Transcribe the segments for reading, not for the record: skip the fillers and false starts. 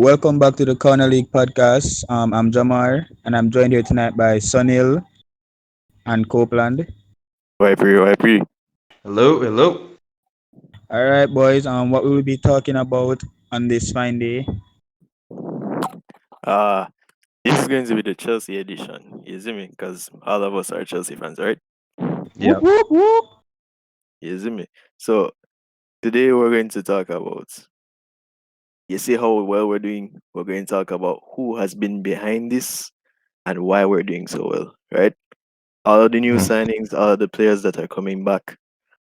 Welcome back to the Cawna League podcast. I'm Jahmar, and I'm joined here tonight by Sunil and Copeland. YP. Hello, hello. All right, boys. What we will be talking about on this fine day? Uh, this is going to be the Chelsea edition. You see me? Because all of us are Chelsea fans, right? Whoop Yeah. whoop whoop. You see me? So today we're going to talk about. You see how well we're doing. We're going to talk about who has been behind this and why we're doing so well, right? All of the new Mhm. signings, all of the players that are coming back,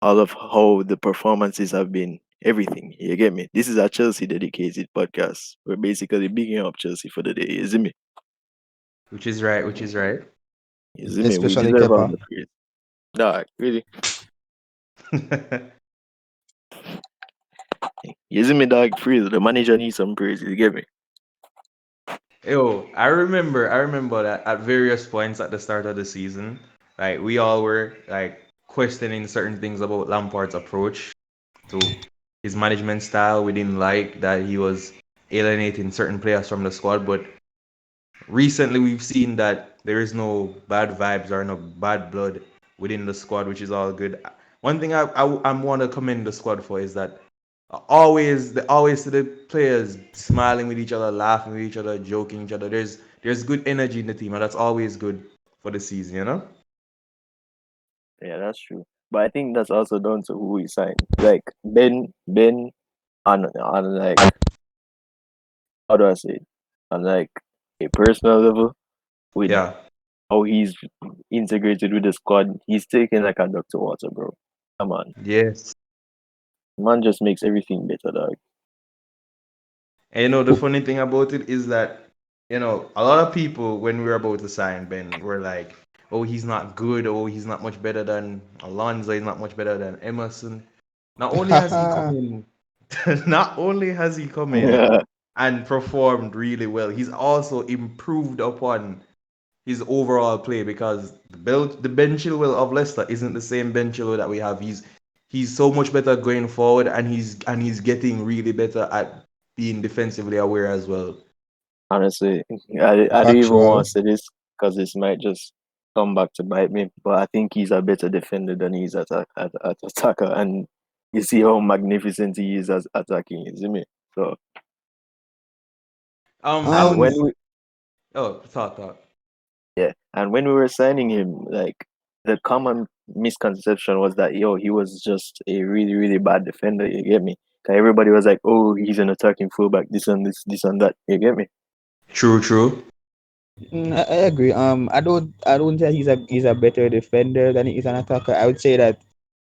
all of how the performances have been, everything. You get me? This is a Chelsea dedicated podcast. We're basically bigging up Chelsea for the day. You see me? Which is right, which is right. You see me? We Especially deserve all Kepa. the praise. Nah, really. You see me, dog? Praise. The manager needs some praise. You get me? Yo, I remember that at various points at the start of the season, like we all were like questioning certain things about Lampard's approach to his management style. We didn't like that he was alienating certain players from the squad, but recently we've seen that there is no bad vibes or no bad blood within the squad, which is all good. One thing I want to commend the squad for is that always to the players smiling with each other, laughing with each other, joking each other. There's good energy in the team, and that's always good for the season, you know. Yeah, that's true. But I think that's also down to who we signed. Like Ben, on like how do I say it? On like a personal level, with Yeah, how he's integrated with the squad, he's taking like a Dr. Water, bro. Come on, yes. man, just makes everything better, dog. And the funny thing about it is that, a lot of people, when we were about to sign Ben, were like, oh, he's not good. Oh, he's not much better than Alonso. He's not much better than Emerson. Not only has he come in, not only has he come in Yeah, and performed really well, he's also improved upon his overall play because the Ben Chilwell of Leicester isn't the same Ben Chilwell that we have. He's so much better going forward, and he's getting really better at being defensively aware as well. honestly, I don't even Factual. want to say this because this might just come back to bite me. But I think he's a better defender than he's at attacker, and you see how magnificent he is as attacking. You see me? So and And Um. when we thought. and when we were signing him, like the common misconception was that he was just a really really bad defender. You get me? 'Cause everybody was like, oh, he's an attacking fullback, this and that. You get me? True, true. I agree. I don't say he's a better defender than he is an attacker. I would say that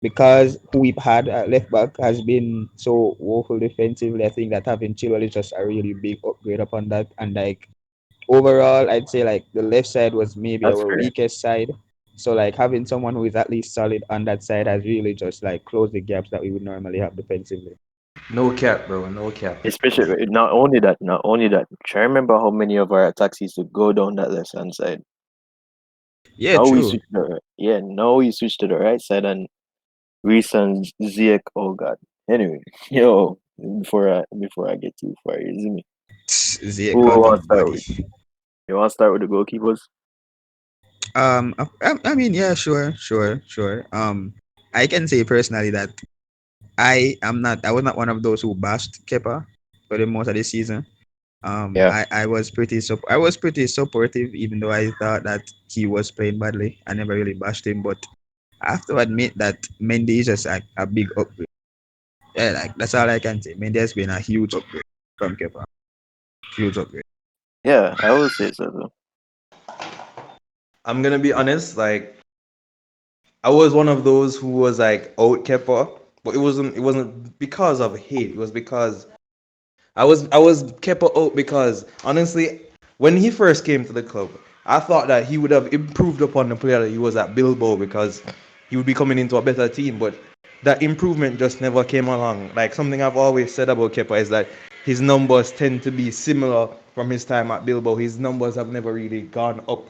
because who we've had at left back has been so woeful defensively. I think that having Chilwell is just a really big upgrade upon that. And like overall, I'd say like the left side was maybe That's our fair. weakest side. So like having someone who is at least solid on that side has really just like closed the gaps that we would normally have defensively. No cap, bro. No cap. Especially not only that. Try remember how many of our attacks used to go down that left hand side. Yeah, true. Now we switch to the right side and Reece and Ziyech. Oh God. Anyway, yo, before I get too far, you see me? Zia Who got wants to him start body. with? You want to start with the goalkeepers? I mean, yeah, sure. I can say personally that I was not one of those who bashed Kepa for the most of the season. Yeah, I was pretty supportive, even though I thought that he was playing badly. I never really bashed him, but I have to admit that Mendy is just like a big upgrade. Yeah, like that's all I can say. Mendy has been a huge upgrade from Kepa. Huge upgrade. yeah, I will say so. Though. I'm gonna be honest. Like I was one of those who was like out Kepa, but it wasn't because of hate. It was because I was Kepa out because honestly, when he first came to the club, I thought that he would have improved upon the player that he was at Bilbao because he would be coming into a better team. But that improvement just never came along. Like something I've always said about Kepa is that his numbers tend to be similar from his time at Bilbao. His numbers have never really gone up.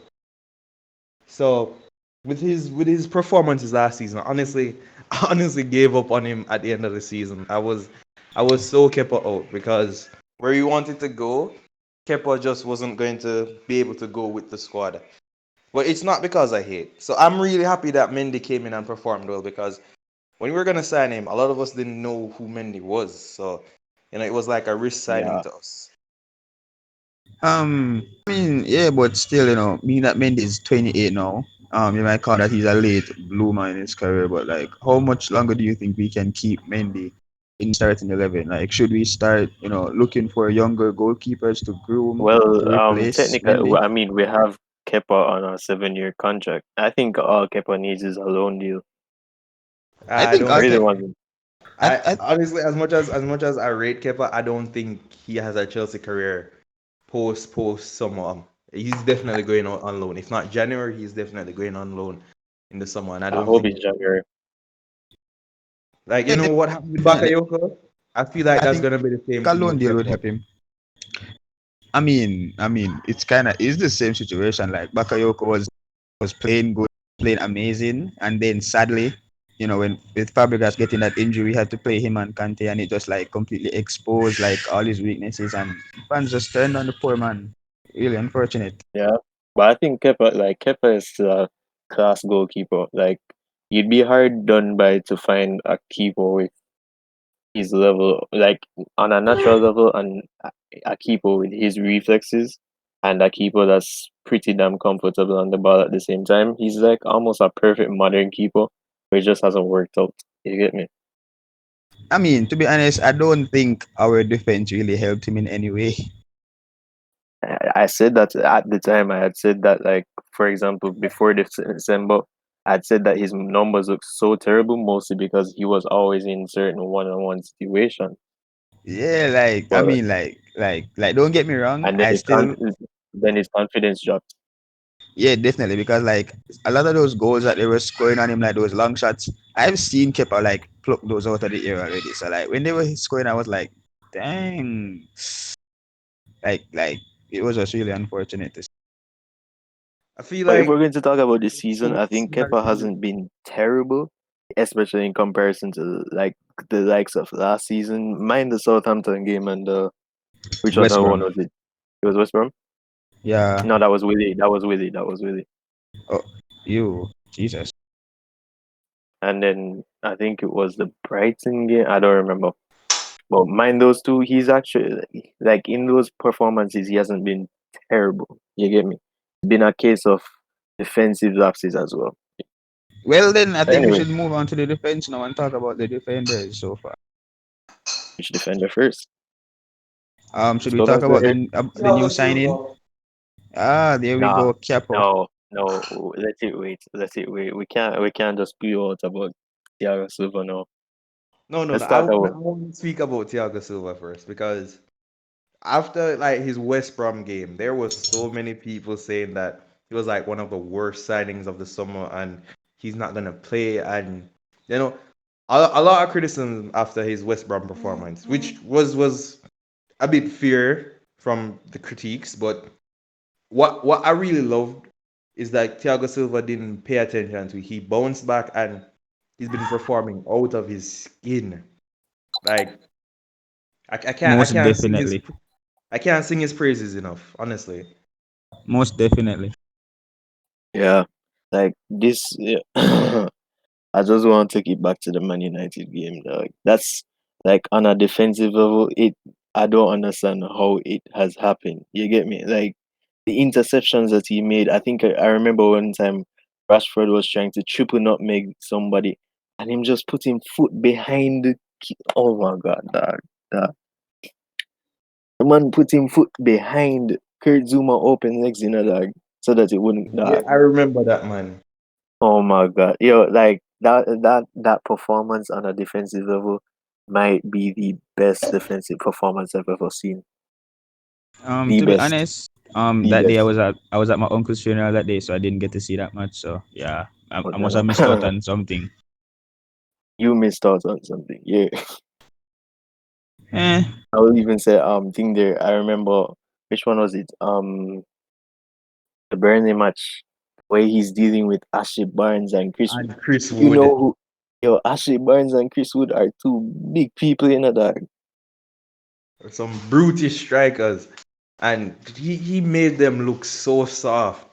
So with his performances last season, honestly, I honestly gave up on him at the end of the season. I was so Kepa out because where he wanted to go, Kepa just wasn't going to be able to go with the squad. But it's not because I hate. So I'm really happy that Mendy came in and performed well because when we were gonna sign him, a lot of us didn't know who Mendy was. So it was like a risk signing Yeah. to us. I mean, yeah, but still, being that Mendy is 28 now, you might call that he's a late bloomer in his career, but like, how much longer do you think we can keep Mendy in starting 11? Like, should we start, looking for younger goalkeepers to groom to Well, replace technically, Mendy? I mean, we have Kepa on a 7-year contract. I think all Kepa needs is a loan deal. I I think I don't really okay. think. want him. I, I I honestly, as much as I rate Kepa, I don't think he has a Chelsea career post summer. He's definitely going on loan. If not January, he's definitely going on loan in the summer. And I I don't hope think, it's January. like, yeah, what happened with definitely. Bakayoko. I feel like I that's think gonna be the same a thing loan with deal would Kepa. help him. I mean, it's kind of is the same situation. Like Bakayoko was playing good, playing amazing, and then sadly, when with Fabregas getting that injury, we had to play him and Kante, and it just like completely exposed like all his weaknesses, and fans just turned on the poor man. Really unfortunate. Yeah, but I think Kepa is still a class goalkeeper. Like you'd be hard done by to find a keeper with his level, like on a natural level, and a keeper with his reflexes, and a keeper that's pretty damn comfortable on the ball at the same time. He's like almost a perfect modern keeper, but it just hasn't worked out. You get me? I mean, to be honest, I don't think our defense really helped him in any way. I said that at the time. I had said that, like, for example, before December, I'd said that his numbers looked so terrible, mostly because he was always in certain one-on-one situations. Yeah, like I But mean, like don't get me wrong, and then I still his confidence dropped. yeah, definitely. Because like a lot of those goals that they were scoring on him, like those long shots, I've seen Kepa like pluck those out of the air already. So like when they were scoring, I was like, dang, like it was just really unfortunate. I feel But if we're like going to talk about this season, I think Chelsea has Kepa been hasn't been terrible, especially in comparison to like the likes of last season. Mind the Southampton game and which West other one Brom. was it? It was West Brom. Yeah. No, that was Willy. That was Willy. That was Willy. Oh, you Jesus. And then I think it was the Brighton game. I don't remember. But mind those two, he's actually like in those performances, he hasn't been terrible. You get me? It's been a case of defensive lapses as well. Well then, I think we Anyway, should move on to the defense now and talk about the defenders so far. which defender first? Should Let's we go talk back about there. the new signing? Ah, there we Nah, go, Capo. no. Let it wait. Let it wait. We can't just spew out about Thiago Silva now. no, no, no. Let's I talk want, I about. want to speak about Thiago Silva first because after like his West Brom game, there was so many people saying that he was like one of the worst signings of the summer and he's not gonna play. And you know, a lot of criticism after his West Brom performance, which was a bit fair from the critiques. But what I really loved is that Thiago Silva didn't pay attention to. He bounced back and he's been performing out of his skin. Like I Most can't sing his definitely. I can't sing his praises enough, honestly. Most definitely. Yeah, like this. Yeah. I just want to take it back to the Man United game, dog. That's like on a defensive level. I don't understand how it has happened. You get me? Like the interceptions that he made. I think I remember one time Rashford was trying to triple nutmeg somebody, and him just putting foot behind the. Oh my god, dog. The man put him foot behind Kurt Zuma open legs in a dog, so that it wouldn't Yeah, dog. I remember that man. Oh my god. Yo, like that performance on a defensive level might be the best defensive performance I've ever seen. The To be best. honest, The that day best. I was at my uncle's funeral that day, so I didn't get to see that much. So yeah, Oh, I must have missed out damn. on something. You missed out on something. Yeah. Eh, I will even say thing there. I remember which one was it? The Burnley match where he's dealing with Ashley Barnes and Chris Wood. And Chris You know Wood. who Yo, Ashley Barnes and Chris Wood are two big people in the dog. some brutish strikers, and he made them look so soft.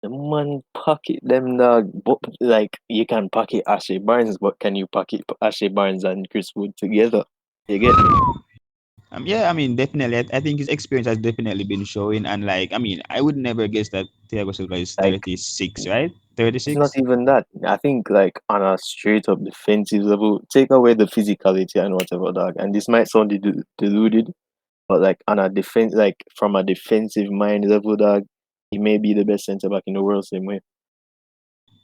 The man pocket them dog. But like you can pocket Ashley Barnes, but can you pocket Ashley Barnes and Chris Wood together? You get me? Yeah, I mean, definitely. I think his experience has definitely been showing. And, like, I mean, I would never guess that Thiago Silva is Like 36, right? it's not 36? even that. I think like on a straight up defensive level, take away the physicality and whatever, dog. And this might sound deluded, but like on a defense, like from a defensive mind level, dog, he may be the best centre back in the world. Same way.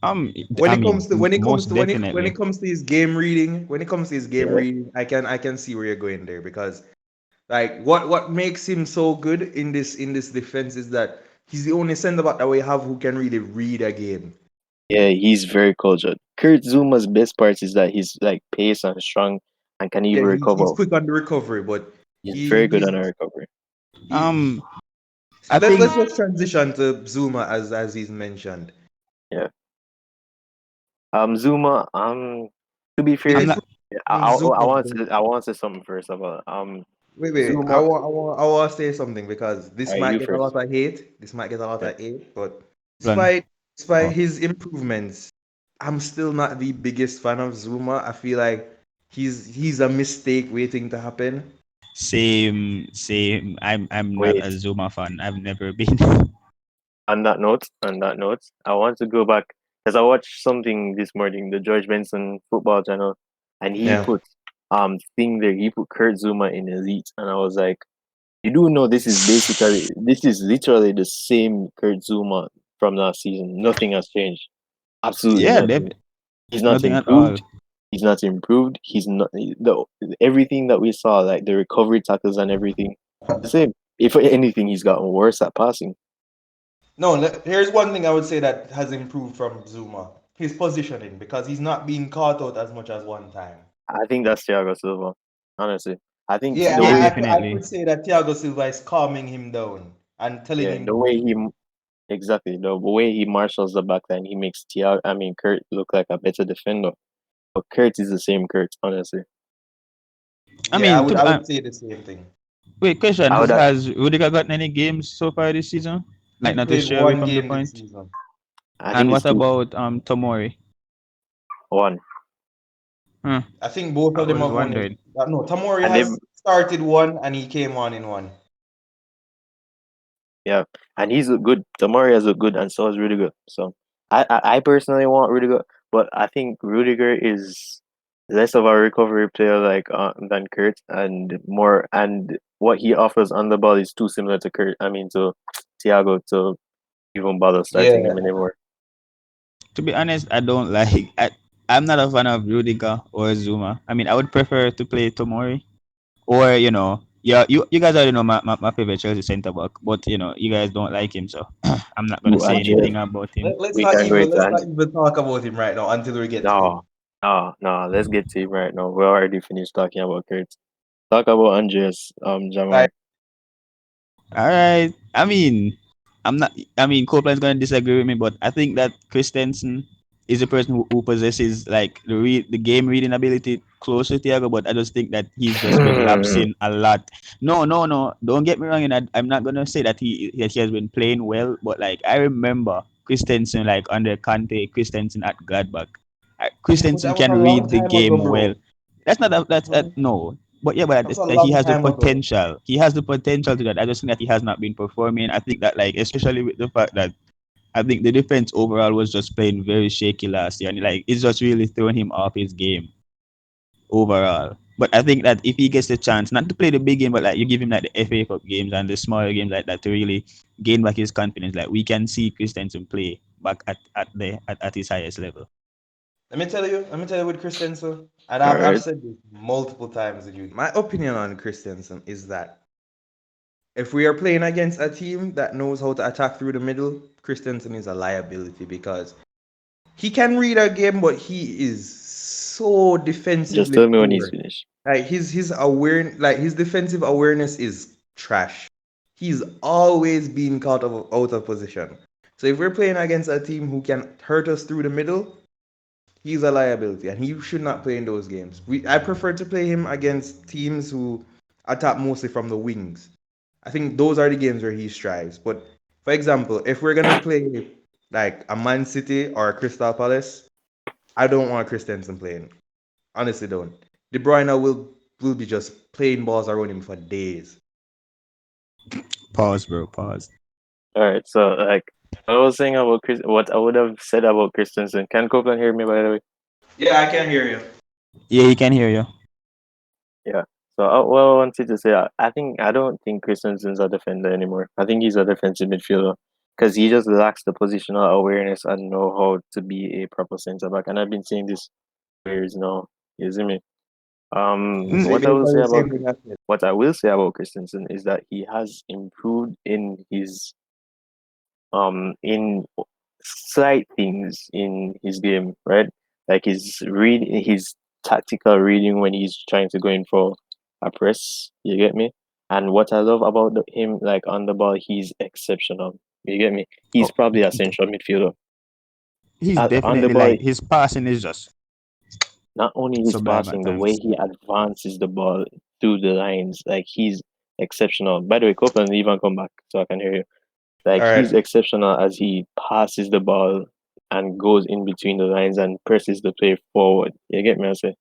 When I it mean, comes to when it comes most to when it definitely. comes to his game reading, when it comes to his game Yeah, reading, I can see where you're going there, because like what makes him so good in this defense is that he's the only centre back that we have who can really read a game. yeah, he's very cultured. Kurt Zuma's best part is that he's like pace and strong and can Yeah, even he's recover. quick on the recovery, but He's very good he's on a recovery. he, Um, I let's think, just transition to Zuma as he's mentioned. Yeah. Zuma. To be The I'm fair, not, improvement of Zuma. I want to say something first about Wait. Zuma. I want to say something, because this Alright, might you get a lot first. of hate. This might get a lot Yeah. of hate, but plan. despite Oh, his improvements, I'm still not the biggest fan of Zuma. I feel like he's a mistake waiting to happen. same. I'm not a Wait. Zuma fan. I've never been. On that note, I want to go back because I watched something this morning, the George Benson football channel, and he Yeah. put thing there. He put Kurt Zuma in elite, and I was like, you do know this is literally the same Kurt Zuma from last season. Nothing has changed. Absolutely Yeah, nothing. He's not nothing at all. improved. He's not improved. He's not the everything that we saw, like the recovery tackles and everything, the same. If anything, he's gotten worse at passing. No, here's one thing I would say that has improved from Zuma: his positioning, because he's not being caught out as much as one time. I think that's Thiago Silva. Honestly, I think Yeah, the Yeah, way, I definitely. could say that Thiago Silva is calming him down and telling yeah, him the to way breathe. he exactly the way he marshals the back line, he makes Kurt look like a better defender. But Kurt is the same Kurt, honestly. I Yeah, mean, I would say the same thing. wait, question: I would Has Rudiger gotten any games so far this season? He Like, not to played stray away one from the game this point. season. I And think it's what two about Tomori? one. Huh, I think both I of them was have won it. wondering. No, Tamori And they has started one and he came on in one. Yeah, and he's look good. Tomori has looked good, and so is Rudiger. So I personally want Rudiger, but I think Rudiger is less of a recovery player than Kurt, and more and what he offers on the ball is too similar to Kurt. I mean to Thiago to even bother starting Yeah. him anymore. To be honest, I don't like. I'm not a fan of Rudiger or Zuma. I mean, I would prefer to play Tomori, or yeah, you guys already know my favorite Chelsea centre back, but you guys don't like him, so I'm not gonna Ooh, say Andreas, anything about him. we can go into Let's and not even talk about him right now until we get to him. no, no. Let's get to him right now. We already finished talking about Kurt. Talk about Andreas, Jahmar. Like, All right. I mean, I'm not. I mean, Copeland's gonna disagree with me, but I think that Christensen is a person who possesses like the game reading ability close to Thiago, but I just think that he's just been lapsing a lot. No. Don't get me wrong, and I'm not gonna say that he has been playing well, but like I remember Christensen like under Kante, Christensen at Gladbach. yeah, but Christensen that was can a long read the time ago, game well. bro. That's not a, that's That no. But yeah, but was a he long has the time ago. potential. He has the potential to that. I just think that he has not been performing. I think that like especially with the fact that I think the defense overall was just playing very shaky last year, and like it's just really throwing him off his game overall. But I think that if he gets the chance, not to play the big game, but like you give him like the FA Cup games and the smaller games like that to really gain back his confidence, like we can see Christensen play back at his highest level. Let me tell you with Christensen, and All I've right. said this multiple times with you. My opinion on Christensen is that if we are playing against a team that knows how to attack through the middle, Christensen is a liability, because he can read a game, but he is so Just defensively tell me when he's poor. finished. Like his defensive awareness is trash. He's always being caught out of position. So if we're playing against a team who can hurt us through the middle, he's a liability, and he should not play in those games. I prefer to play him against teams who attack mostly from the wings. I think those are the games where he strives. But for example, if we're gonna play like a Man City or a Crystal Palace, I don't want Christensen playing. Honestly, don't. De Bruyne will be just playing balls around him for days. Pause, bro. Pause. All right, so like I was saying about what I would have said about Christensen. Can Copeland hear me, by the way? Yeah, I can hear you. Yeah, he can hear you. Yeah. So what I wanted to say, I don't think Christensen's a defender anymore. I think he's a defensive midfielder because he just lacks the positional awareness and know how to be a proper centre back. And I've been saying this for years now. You see me? Mm. Say What I will say basically the about same thing I said. what I will say about Christensen is that he has improved in slight things in his game, right? Like his tactical reading when he's trying to go in for a press. You get me? And what I love about him, like on the ball, he's exceptional. You get me? He's Oh, probably a central midfielder. he's On the definitely ball, like his passing is just not only his sublime at passing, the way times. he advances the ball through the lines, like he's exceptional. By the way, Copeland, even come back so I can hear you. Like All he's right. exceptional as he passes the ball and goes in between the lines and presses the play forward. You get me? I say,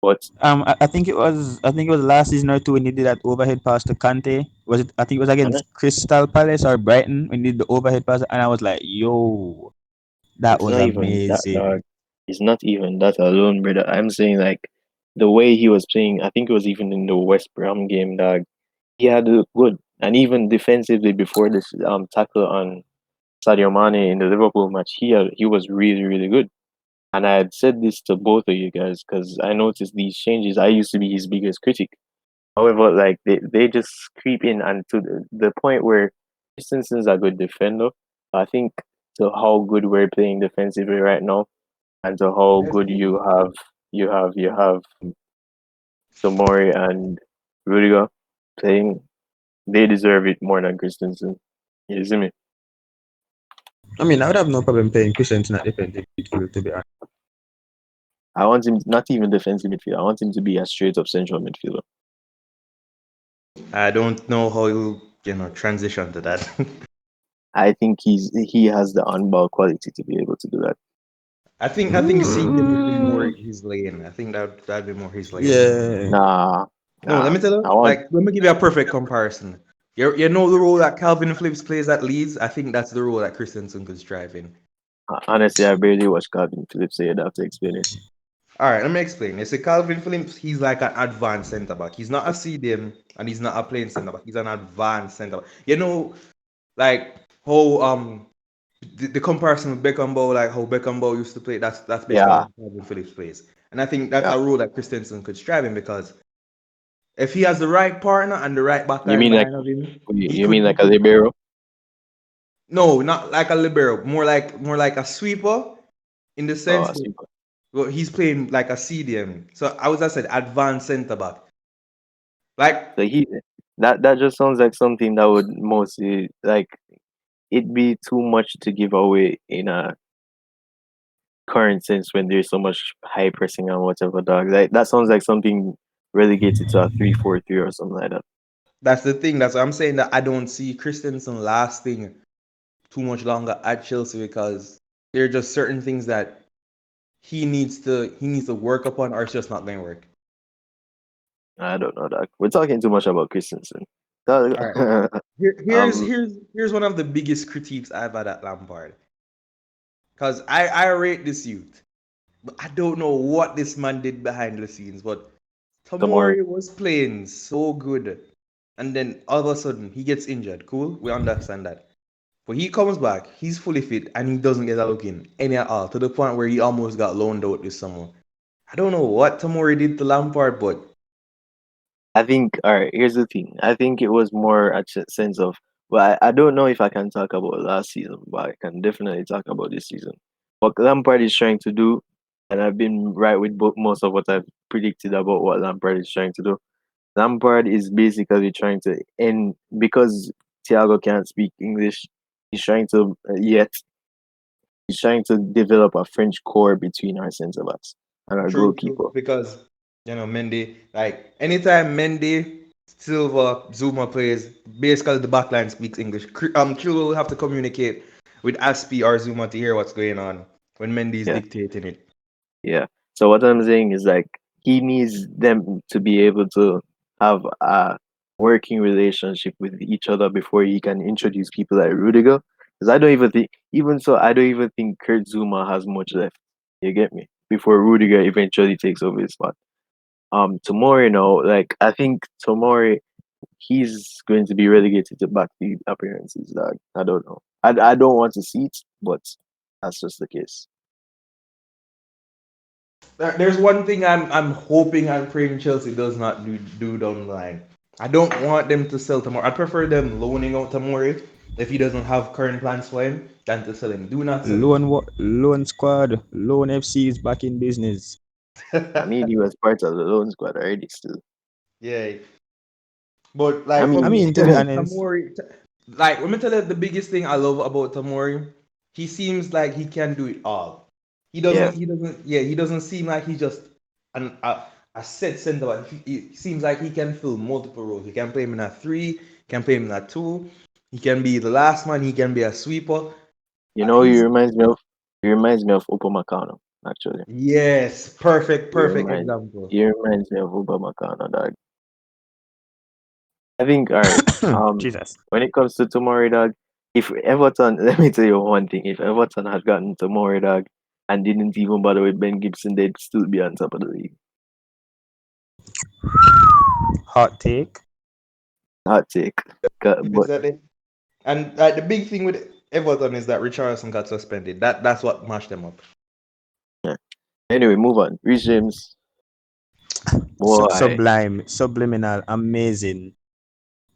but I think it was last season or two when he did that overhead pass to Kante. Was it? I think it was and against Crystal Palace or Brighton when he did the overhead pass, and I was like, "Yo, that it's was not even that amazing." dog. It's not even that alone, brother. I'm saying like the way he was playing. I think it was even in the West Brom game, dog. He had to look good, and even defensively before this tackle on Sadio Mane in the Liverpool match, he was really really good. And I had said this to both of you guys because I noticed these changes. I used to be his biggest critic. However, like they just creep in and to the point where Christensen's a good defender. I think to how good we're playing defensively right now and to how Yes, good please. you have Tomori and Rudiger playing, they deserve it more than Christensen. You see me? I mean, I would have no problem playing Christensen at defensive midfield, to be honest. I want him not even defensive midfield. I want him to be a straight up central midfielder. I don't know how you transition to that. I think he has the on ball quality to be able to do that. I think CDM would be more his lane. I think that'd be more his lane. Yeah. Nah, No, let nah. me tell I you. want Like, let me give you a perfect comparison. You know the role that Calvin Phillips plays at Leeds. I think that's the role that Christensen could strive in. honestly, I barely watched Calvin Phillips, so you'd have to explain it. All right, let me explain. You see, Calvin Phillips, he's like an advanced centre back. He's not a CDM and he's not a plain centre back. He's an advanced centre back. You know, like how the comparison with Beckenbauer, like how Beckenbauer used to play. That's basically Yeah, how Calvin Phillips plays. And I think that's yeah. a role that Christensen could strive in because if he has the right partner and the right You backline mean like behind of him, he you could mean he like a could libero? no, not like a libero, more like a sweeper in the Oh, sense I that see. well, he's playing like a CDM. So I said advanced centre back. Like So that just sounds like something that would mostly like it'd be too much to give away in a current sense when there's so much high pressing and whatever dog. Like that sounds like something relegated to a 3-4-3 or something like that. that's the thing. That's what I'm saying that I don't see Christensen lasting too much longer at Chelsea because there are just certain things that he needs to work upon or it's just not going to work. I don't know, dog. We're talking too much about Christensen. Dog, All right. Here, here's um, here's here's one of the biggest critiques I've had at Lampard. Because I rate this youth. But I don't know what this man did behind the scenes, but Tomori. Tomori was playing so good. And then all of a sudden he gets injured. Cool, we understand that. But he comes back, he's fully fit, and he doesn't get a look in any at all, to the point where he almost got loaned out this summer. I don't know what Tomori did to Lampard, but I think, all right, here's the thing. I think it was more a sense of, well, I don't know if I can talk about last season, but I can definitely talk about this season. What Lampard is trying to do, and I've been right with most of what I've predicted about what Lampard is trying to do. Lampard is basically trying to end, because Thiago can't speak English, he's trying to, he's trying to develop a French core between our centre backs and our true, goalkeeper. because Mendy, like anytime Mendy Silva, Zouma plays. Basically, the backline speaks English. Chilwell will have to communicate with Aspi or Zouma to hear what's going on when Mendy is Yeah, dictating it. yeah. So what I'm saying is like he needs them to be able to have a working relationship with each other before he can introduce people like Rudiger. Because I don't even think Kurt Zuma has much left. You get me? Before Rudiger eventually takes over his spot. Tomori, like I think Tomori, he's going to be relegated to backfield appearances. Dog. I don't know. I don't want to see it, but that's just the case. There's one thing I'm hoping and praying Chelsea does not do down the line. I don't want them to sell Tomori. I prefer them loaning out Tomori if he doesn't have current plans for him than to sell him. Do not sell him. Loan squad, loan FC is back in business. I mean, he was part of the loan squad already. Still, Yeah, but I like for I mean, me, mean, to be honest, Like, let me tell you the biggest thing I love about Tomori. He seems like he can do it all. He yeah, doesn't. He doesn't. Yeah, he doesn't seem like he's just a set center back. He seems like he can fill multiple roles. He can play him in a three. Can play him in a two. He can be the last man. He can be a sweeper. he He's reminds me of Upamecano. Actually, yes, perfect, he perfect reminds example. he reminds me of Upamecano. Dog. I think all right. Jesus. When it comes to Tomori, dog, if Everton, let me tell you one thing: if Everton had gotten Tomori, dog, and didn't even bother with Ben Gibson, they'd still be on top of the league. Hot take. Hot take. But Exactly. And like the big thing with Everton is that Richarlison got suspended. That's what mashed them up. yeah. Anyway, move on. Reece James, boy, Sublime, subliminal, amazing.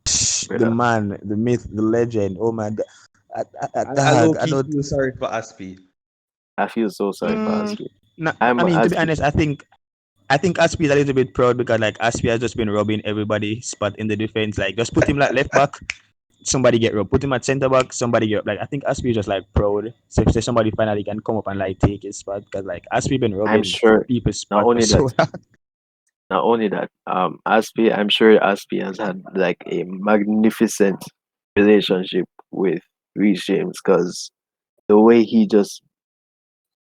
The brother. man, the myth, the legend. Oh my god. I low Dog, I key don't. feel sorry for Aspi. I feel so sorry for Mm, Aspi. no, I I'm mean, to be Aspi. honest, I think Aspi is a little bit proud because like Aspi has just been robbing everybody spot in the defense. Like just put him like left back, somebody get robbed. Put him at centre back, somebody get robbed. Like I think Aspi is just like proud. So if somebody finally can come up and like take his spot because like Aspi been I'm robbing sure. people's Not spot for only that, so long. Aspi. I'm sure Aspi has had like a magnificent relationship with Reece James because the way he just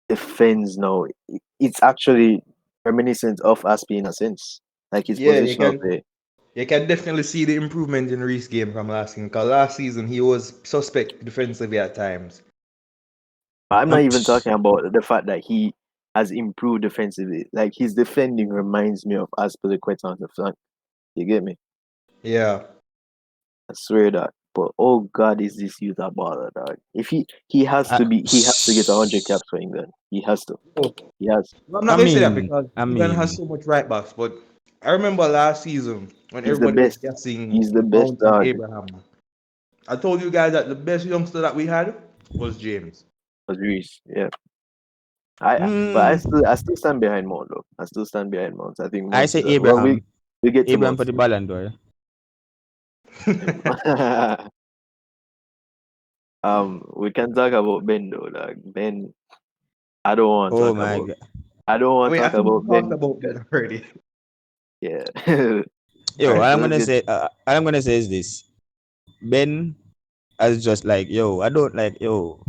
defends now, it's actually reminiscent of Aspi in a sense, like his Yeah, positional play. you can definitely see the improvement in Reece game from last season. Because last season he was suspect defensively at times. But I'm not Um, even talking about the fact that he has improved defensively. Like his defending reminds me of Azpilicueta on the flank. You get me? Yeah. I swear that. But oh God, is this youth a baller, dog? If he has to get 100 caps for England. He has to. Oh, He has. I'm I not gonna say that mean, because I England has mean, so much right backs, but I remember last season when He's the everybody was best. guessing He's the best Mount and dog. Abraham. I told you guys that the best youngster that we had was James. Was Reece. Yeah. But mm, I still stand behind Mount though. I still stand behind Mount. I think I Mount say is well Abraham. we get to Abraham Mount for the soon. Ballon d'Or. We can talk about Ben though, dog. Ben, I don't want to Oh talk my about god. I don't want to Wait, I talk think we about talked Ben about because Ben already. yeah. Yo, Alright, all so I'm let's gonna get say, all I'm gonna say is this: Ben as just like yo. I don't like yo.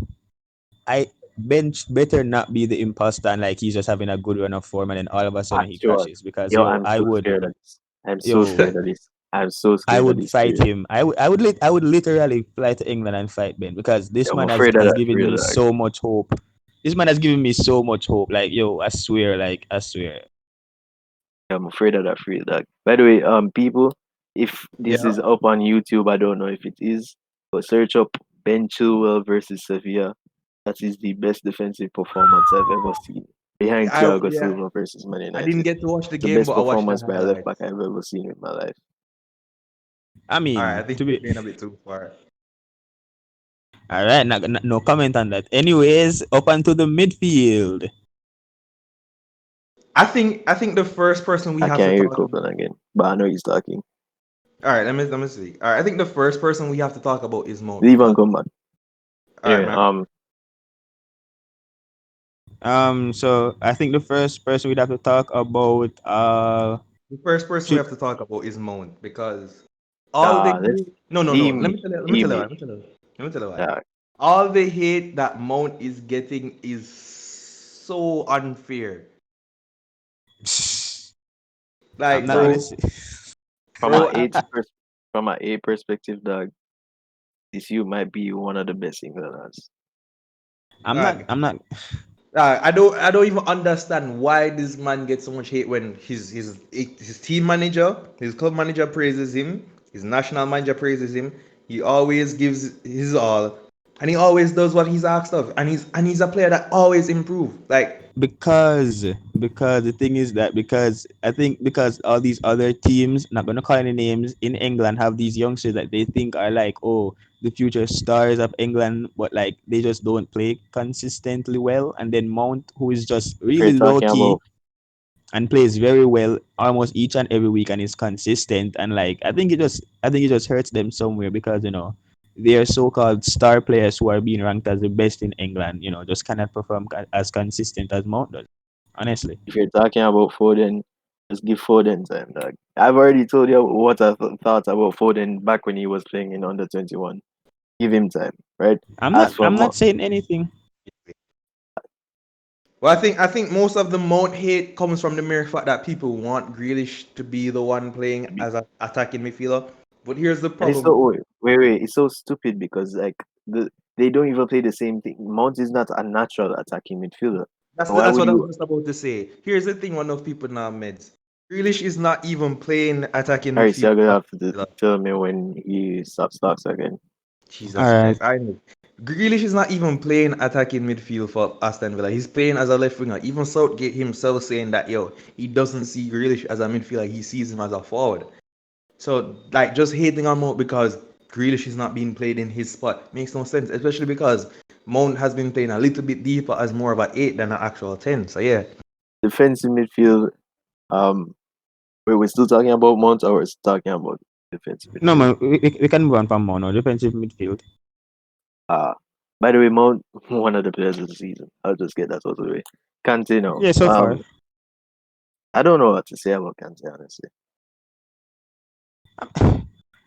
I Ben better not be the imposter and like he's just having a good run of form and then all of a sudden he sure. crashes because Yo, yo, I'm so scared of this. I'm so yo scared of this. I'm so I scared of would this fight serious. him. I would literally fly to England and fight Ben because this I'm man afraid of has that given real me dog. so much hope. This man has given me so much hope. Like yo, I swear, like I swear. I'm afraid of that real dog. By the way, people, if this is Yeah. up on YouTube, I don't know if it is, but search up Ben Chilwell versus Sevilla. That is the best defensive performance I've ever seen. Behind Thiago Yeah. Silva versus Man I didn't United. get to watch the The game, best but I watched the performance by a left back highlights. I've ever seen in my life. I All right, I mean, think to you're be being a bit too far. all right, no comment on that. Anyways, up onto the midfield. I think the first person we I have to can't hear talk Copeland about. again, but I know he's talking. All right, let me see. All right, I think the first person we have to talk about is Mount Leave and because come back. all right, Anyway, my bad. So I think the first person we'd have to talk about The first person we Should have to talk about is Mount because all the Let's hate, no, no, no. team Let me. me tell you. Let me Team tell you why. me. Let me tell you. Let me tell you why. Dog. All the hate that Mount is getting is so unfair. I'm Like, not gonna bro, say. From a bro, age from a age perspective, dog, this you might be one of the best Englanders. I'm not. like, I'm not. I don't even understand why this man gets so much hate when his team manager, his club manager praises him, his national manager praises him. He always gives his all, and he always does what he's asked of, and he's a player that always improve. Like, Because the thing is that because I think because all these other teams, not gonna call any names, in England have these youngsters that they think are like, oh, the future stars of England, but like they just don't play consistently well. And then Mount, who is just If you're really low talking key about and plays very well almost each and every week and is consistent, and like I think it just hurts them somewhere because they are so-called star players who are being ranked as the best in England, just cannot perform as consistent as Mount does, honestly. if you're talking about Foden, just give Foden time, dog. I've already told you what I thought about Foden back when he was playing in under 21. Give him time, right? i'm As not for i'm not Mo, saying anything. well, I think most of the Mount hate comes from the mere fact that people want Grealish to be the one playing as an attacking midfielder. But here's the and it's problem. so wait, it's so stupid because like they don't even play the same thing. Mount is not a natural attacking midfielder. That's Why that's would what I was you? just about to say. Here's the thing: one of people now meds. Grealish is not even playing attacking Alright, so midfield. you're gonna have to tell me when he starts again. All Jesus right. Christ, I know. Grealish is not even playing attacking midfield for Aston Villa. He's playing as a left winger. Even Southgate himself saying that he doesn't see Grealish as a midfielder. He sees him as a forward. So like just hating on Mount because Grealish is not being played in his spot makes no sense, especially because Mount has been playing a little bit deeper as more of an 8 than an actual 10. So yeah. Defensive midfield. Um, we're still talking about Mount, or we're still talking about defensive No, midfield. man, we can move on from Mono defensive midfield. Uh by the way, Mount one of the players of the season. I'll just get that out of the way. Kante now. Yeah, so far. I don't know what to say about Kante honestly.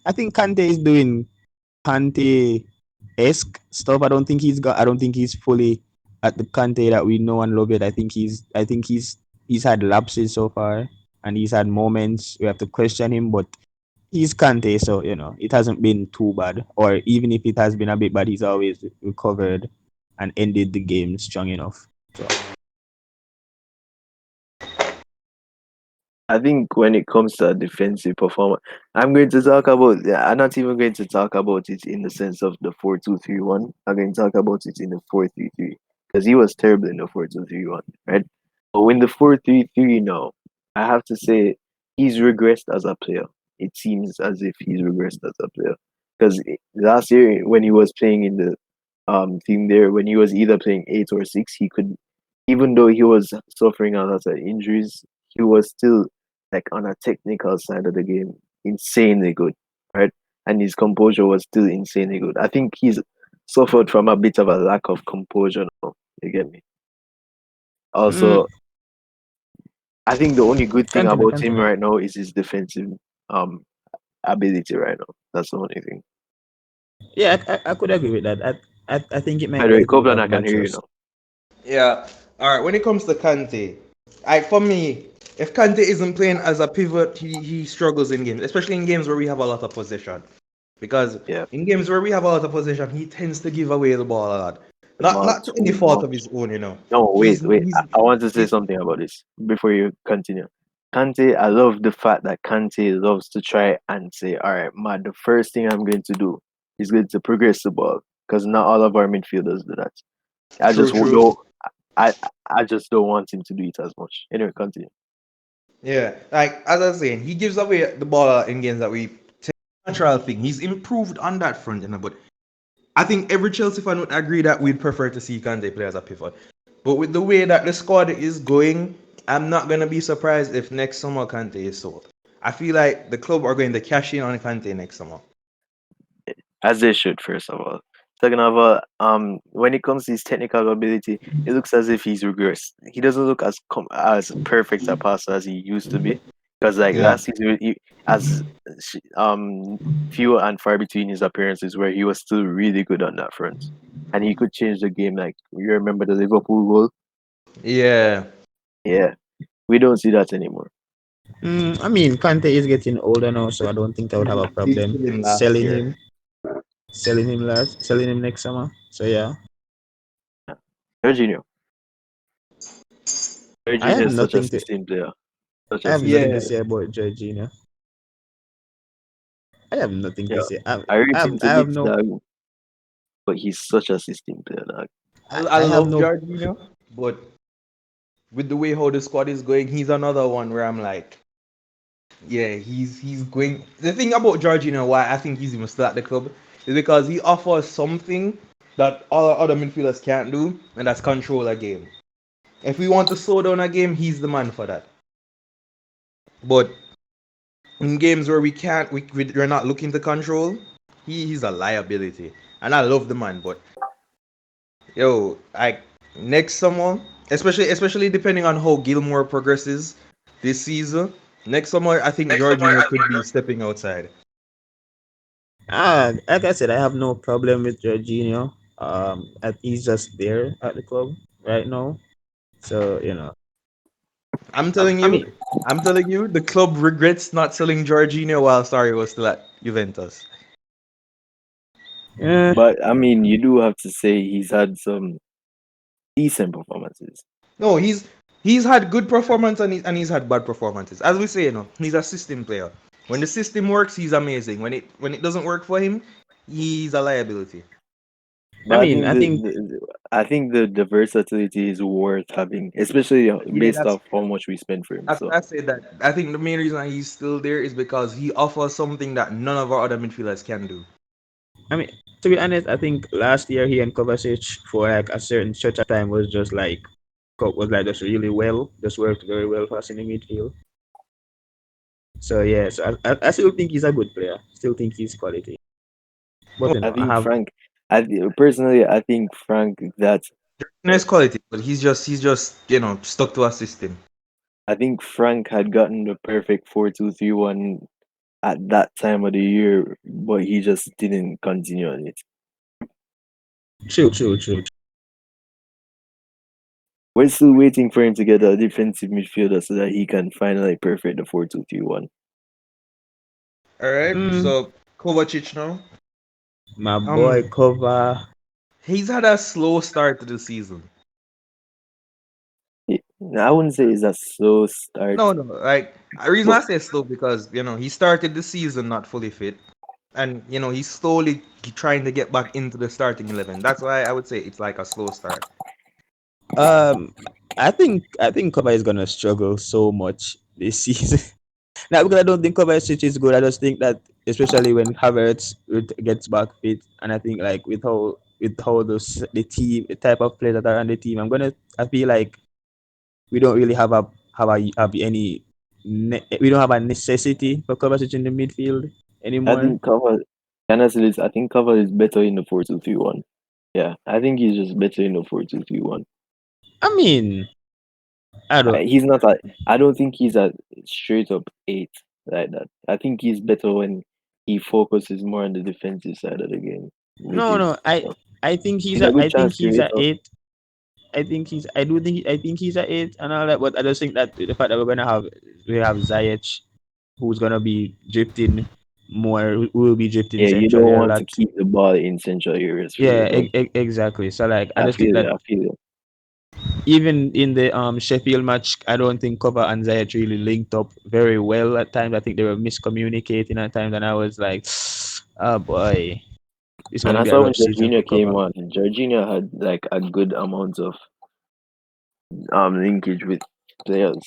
I think Kante is doing Kante-esque stuff. I don't think he's fully at the Kante that we know and love it. I think he's had lapses so far, and he's had moments we have to question him, but he's Kante, so it hasn't been too bad. Or even if it has been a bit bad, he's always recovered and ended the game strong enough. So I think when it comes to a defensive performance, I'm going to talk about. Yeah, I'm not even going to talk about it in the sense of the 4-2-3-1. I'm going to talk about it in the 4-3-3 because he was terrible in the 4-2-3-1, right? But when the 4-3-3 now, I have to say he's regressed as a player. It seems as if he's regressed as a player because last year when he was playing in the team there, when he was either playing 8 or 6, he could, even though he was suffering a lot of injuries, he was still like on a technical side of the game, insanely good, right? And his composure was still insanely good. I think he's suffered from a bit of a lack of composure now. You get me? mm, Also, I think the only good thing continue, about him continue. right now is his defensive um ability right now. That's the only thing. Yeah, I could agree with that. I think it By might the be a way, little bit Copeland, of I can hear you mattress. now. Yeah. All right. When it comes to Kante, for me, if Kante isn't playing as a pivot, he struggles in games, especially in games where we have a lot of possession. Because Yeah, in games where we have a lot of possession, he tends to give away the ball a lot. the Not ball to any too fault of his much. own. No, wait, He's wait. he's I want to say he's something about this before you continue. Kante, I love the fact that Kante loves to try and say, all right, man, the first thing I'm going to do is going to progress the ball because not all of our midfielders do that. I true, just true. don't, I, I just don't want him to do it as much. Anyway, continue. Yeah, like as I was saying, he gives away the ball a lot in games that we natural thing. He's improved on that front, but I think every Chelsea fan would agree that we'd prefer to see Kante play as a pivot. But with the way that the squad is going, I'm not gonna be surprised if next summer Kante is sold. I feel like the club are going to cash in on Kante next summer. As they should, first of all. Second of all, when it comes to his technical ability, it looks as if he's regressed. He doesn't look as perfect a passer as he used to be. Because like Yeah. last season, as few and far between his appearances where he was still really good on that front, and he could change the game. Like you remember the Liverpool goal? Yeah. Yeah, we don't see that anymore. I mean, Kante is getting older now, so I don't think I would have a Did problem kill him last selling year. him, selling him next summer. So yeah, Jorginho, I Jorginho have is such a nothing to system player, such I a have system nothing to Yeah. player. say about Jorginho. I have nothing to Yeah, say. I rate him I to have mix no dog, but he's such a system player, dog. I I have love no Jorginho, but with the way how the squad is going, he's another one where I'm like, yeah, he's going. The thing about Jorginho, why I think he's even still at the club, is because he offers something that all our other midfielders can't do, and that's control a game. If we want to slow down a game, he's the man for that. But in games where we can't, we're not looking to control, he's a liability. And I love the man, but yo, like next summer, especially depending on how Gilmore progresses this season. Next summer, I think Jorginho could be stepping outside. like I said, I have no problem with Jorginho. He's just there at the club right now. So I'm I, telling I you, mean, I'm telling you, the club regrets not selling Jorginho while Sarri was still at Juventus. eh, But I mean, you do have to say he's had some decent performances. No, he's had good performance and he's had bad performances. As we say, he's a system player. When the system works, he's amazing. When it doesn't work for him, he's a liability. I But I mean, think I think the versatility is worth having, especially Yeah, based that's off how much we spend for him. I, So I say that. I think the main reason he's still there is because he offers something that none of our other midfielders can do. I mean, to be honest, I think last year he and Kovacic for like a certain stretch of time was just like just really well, just worked very well for us in the midfield. So yeah, so I still think he's a good player. Still think he's quality. But I I think have Frank, personally, I think Frank that Nice quality, but he's just stuck to a system. I think Frank had gotten the perfect 4-2-3-1 at that time of the year, but he just didn't continue on it. true. We're still waiting for him to get a defensive midfielder so that he can finally perfect the 4-2-3-1. All right, Mm, so Kovacic now. my Um, boy cover. he's had a slow start to the season. I wouldn't say it's a slow start, No, no. Like the reason but I say slow because he started the season not fully fit, and he's slowly trying to get back into the starting 11. That's why I would say it's like a slow start. Um, I think cover is gonna struggle so much this season. Not because I don't think Kovacic is good. I just think that especially when Havertz gets back fit, and I think like with how the team, the type of players that are on the team, I feel like we don't really have any we don't have a necessity for Kovacic in the midfield I anymore. think cover. Honestly, I think cover is better in the 4-2-3-1. Yeah, I think he's just better in the 4-2-3-1. I mean, I don't. He's not a. I don't think he's a straight up eight like that. I think he's better when he focuses more on the defensive side of the game with No, his no. I stuff. I think he's He's a a good I think chance he's a creator. eight. I think he's a eight and all that, but I just think that the fact that we have Ziyech, who's gonna be drifting more, who will be drifting Yeah, you don't centrally a want lot. to keep the ball in central areas for Yeah, you. No, exactly. So like, I I just think feel it. that I feel it. even in the Sheffield match, I don't think Cover and Ziyech really linked up very well at times. I think they were miscommunicating at times, and I was like, oh boy, it's And gonna I be a saw when rough season for Jorginho came Cover. on, Jorginho had like a good amount of linkage with players.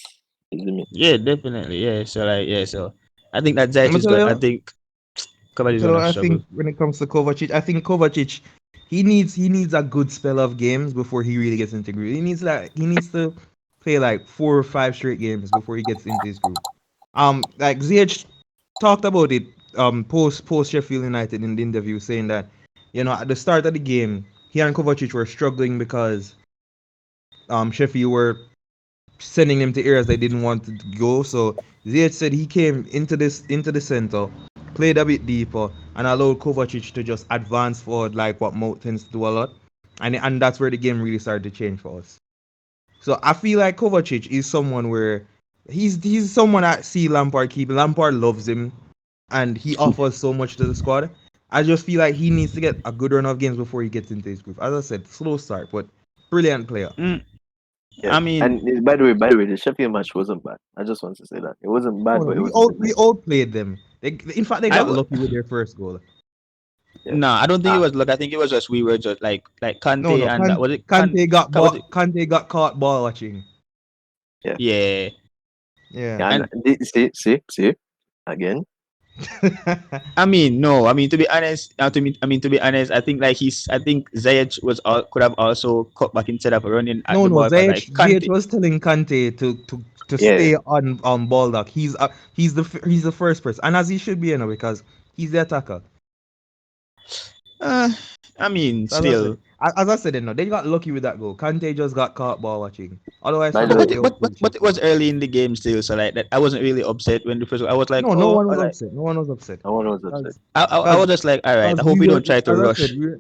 Isn't it? Yeah, definitely. Yeah. So like, yeah. So I think that Ziyech I'm is gonna good. tell I you. think Cover is So gonna I struggle. think when it comes to Kovacic, I think Kovacic he needs a good spell of games before he really gets into groove. He needs to play like 4 or 5 straight games before he gets into his groove. Like Ziyech talked about it post Sheffield United in the interview, saying that at the start of the game he and Kovacic were struggling because Sheffield were sending them to areas they didn't want to go. So Ziyech said he came into the center, played a bit deeper, and allowed Kovacic to just advance forward like what Mount tends to do a lot. And that's where the game really started to change for us. So I feel like Kovacic is someone where he's someone I see Lampard keep. Lampard loves him, and he offers so much to the squad. I just feel like he needs to get a good run of games before he gets into his groove. As I said, slow start, but brilliant player. Mm, Yeah. I mean, And by the way, the Sheffield match wasn't bad. I just want to say that. It wasn't No, bad, no, but it wasn't the we best. outplayed them. In fact, they I got w- lucky with their first goal. Yeah. no, I don't think it Ah, was luck. I think it was just we were just like No, Kante no, and was it was it? Kante got caught ball watching. yeah. Yeah, Yeah. Yeah, and and see again. I mean, no, I mean to be honest, to be honest, I think Ziyech could have also cut back instead of running at No, the no, ball because like Ziyech Kante. was telling Kante to Yeah, stay on ball dock. He's the first person, and as he should be, because he's the attacker. Uh, I mean, So still, as I said, they got lucky with that goal. Kante just got caught ball watching. Otherwise, by for the me, way, they outplayed but it was Sheffield. early in the game still, so like that I wasn't really upset when the first. I was like, No, no oh, one was like upset. No one was upset. no one was upset. Because I was just like, all right. I hope we we were, don't try to as I said, rush.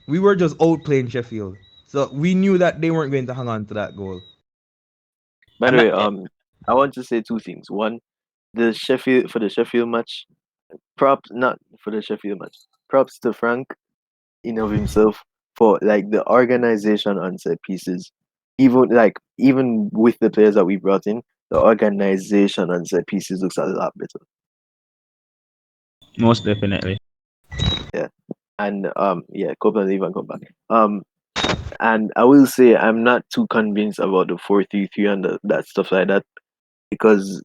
we were just outplaying Sheffield. So we knew that they weren't going to hang on to that goal. By I'm the not. way, I want to say two things. One, the Sheffield match. Props not for the Sheffield match. Props to Frank in of himself for like the organization on set pieces. Even with the players that we brought in, the organization on set pieces looks a lot better. Most definitely. Yeah. And yeah, Copeland even come back. And I will say I'm not too convinced about the 4-3-3 and that stuff like that because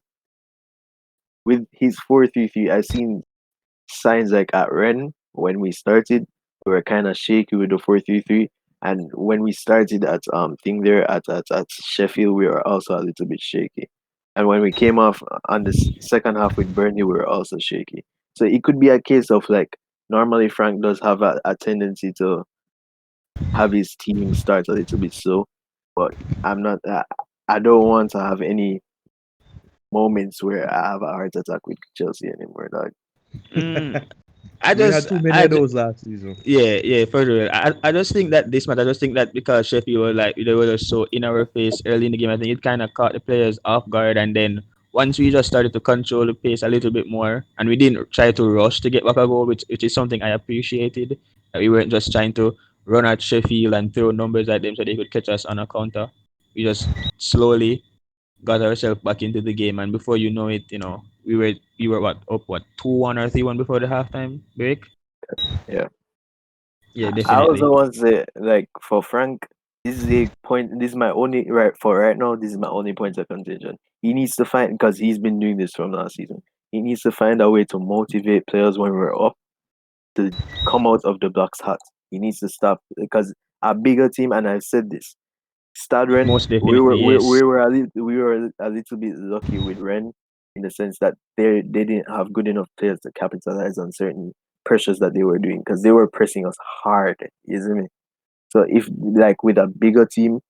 with his 4-3-3, I've seen signs like at Ren when we started, we were kind of shaky with the 4-3-3, and when we started at thing there at Sheffield, we were also a little bit shaky. And when we came off on the second half with Burnley, we were also shaky. So it could be a case of like normally Frank does have a tendency to have his team start a little bit slow, but I'm not. I don't want to have any moments where I have a heart attack with Chelsea anymore, dog. Mm, I We had just, too many I of ju- those last season. yeah, for sure. I just think that this match, I just think that because Sheffield were like they were just so in our face early in the game, I think it kind of caught the players off guard, and then once we just started to control the pace a little bit more, and we didn't try to rush to get back a goal, which is something I appreciated. That we weren't just trying to run at Sheffield and throw numbers at them so they could catch us on a counter. We just slowly got ourselves back into the game, and before you know it, we were what 2-1 or 3-1 before the halftime break. Yeah. Yeah, I also definitely. want to say, like, for Frank, this is a point. This is my only right for right now. This is my only point of contention. He needs to find because he's been doing this from last season. He needs to find a way to motivate players when we're up to come out of the blocks hot. He needs to stop because a bigger team, and I've said this, Stad Ren, Most definitely, yes. we were a little bit lucky with Ren in the sense that they didn't have good enough players to capitalize on certain pressures that they were doing because they were pressing us hard. You see me? So if like with a bigger team,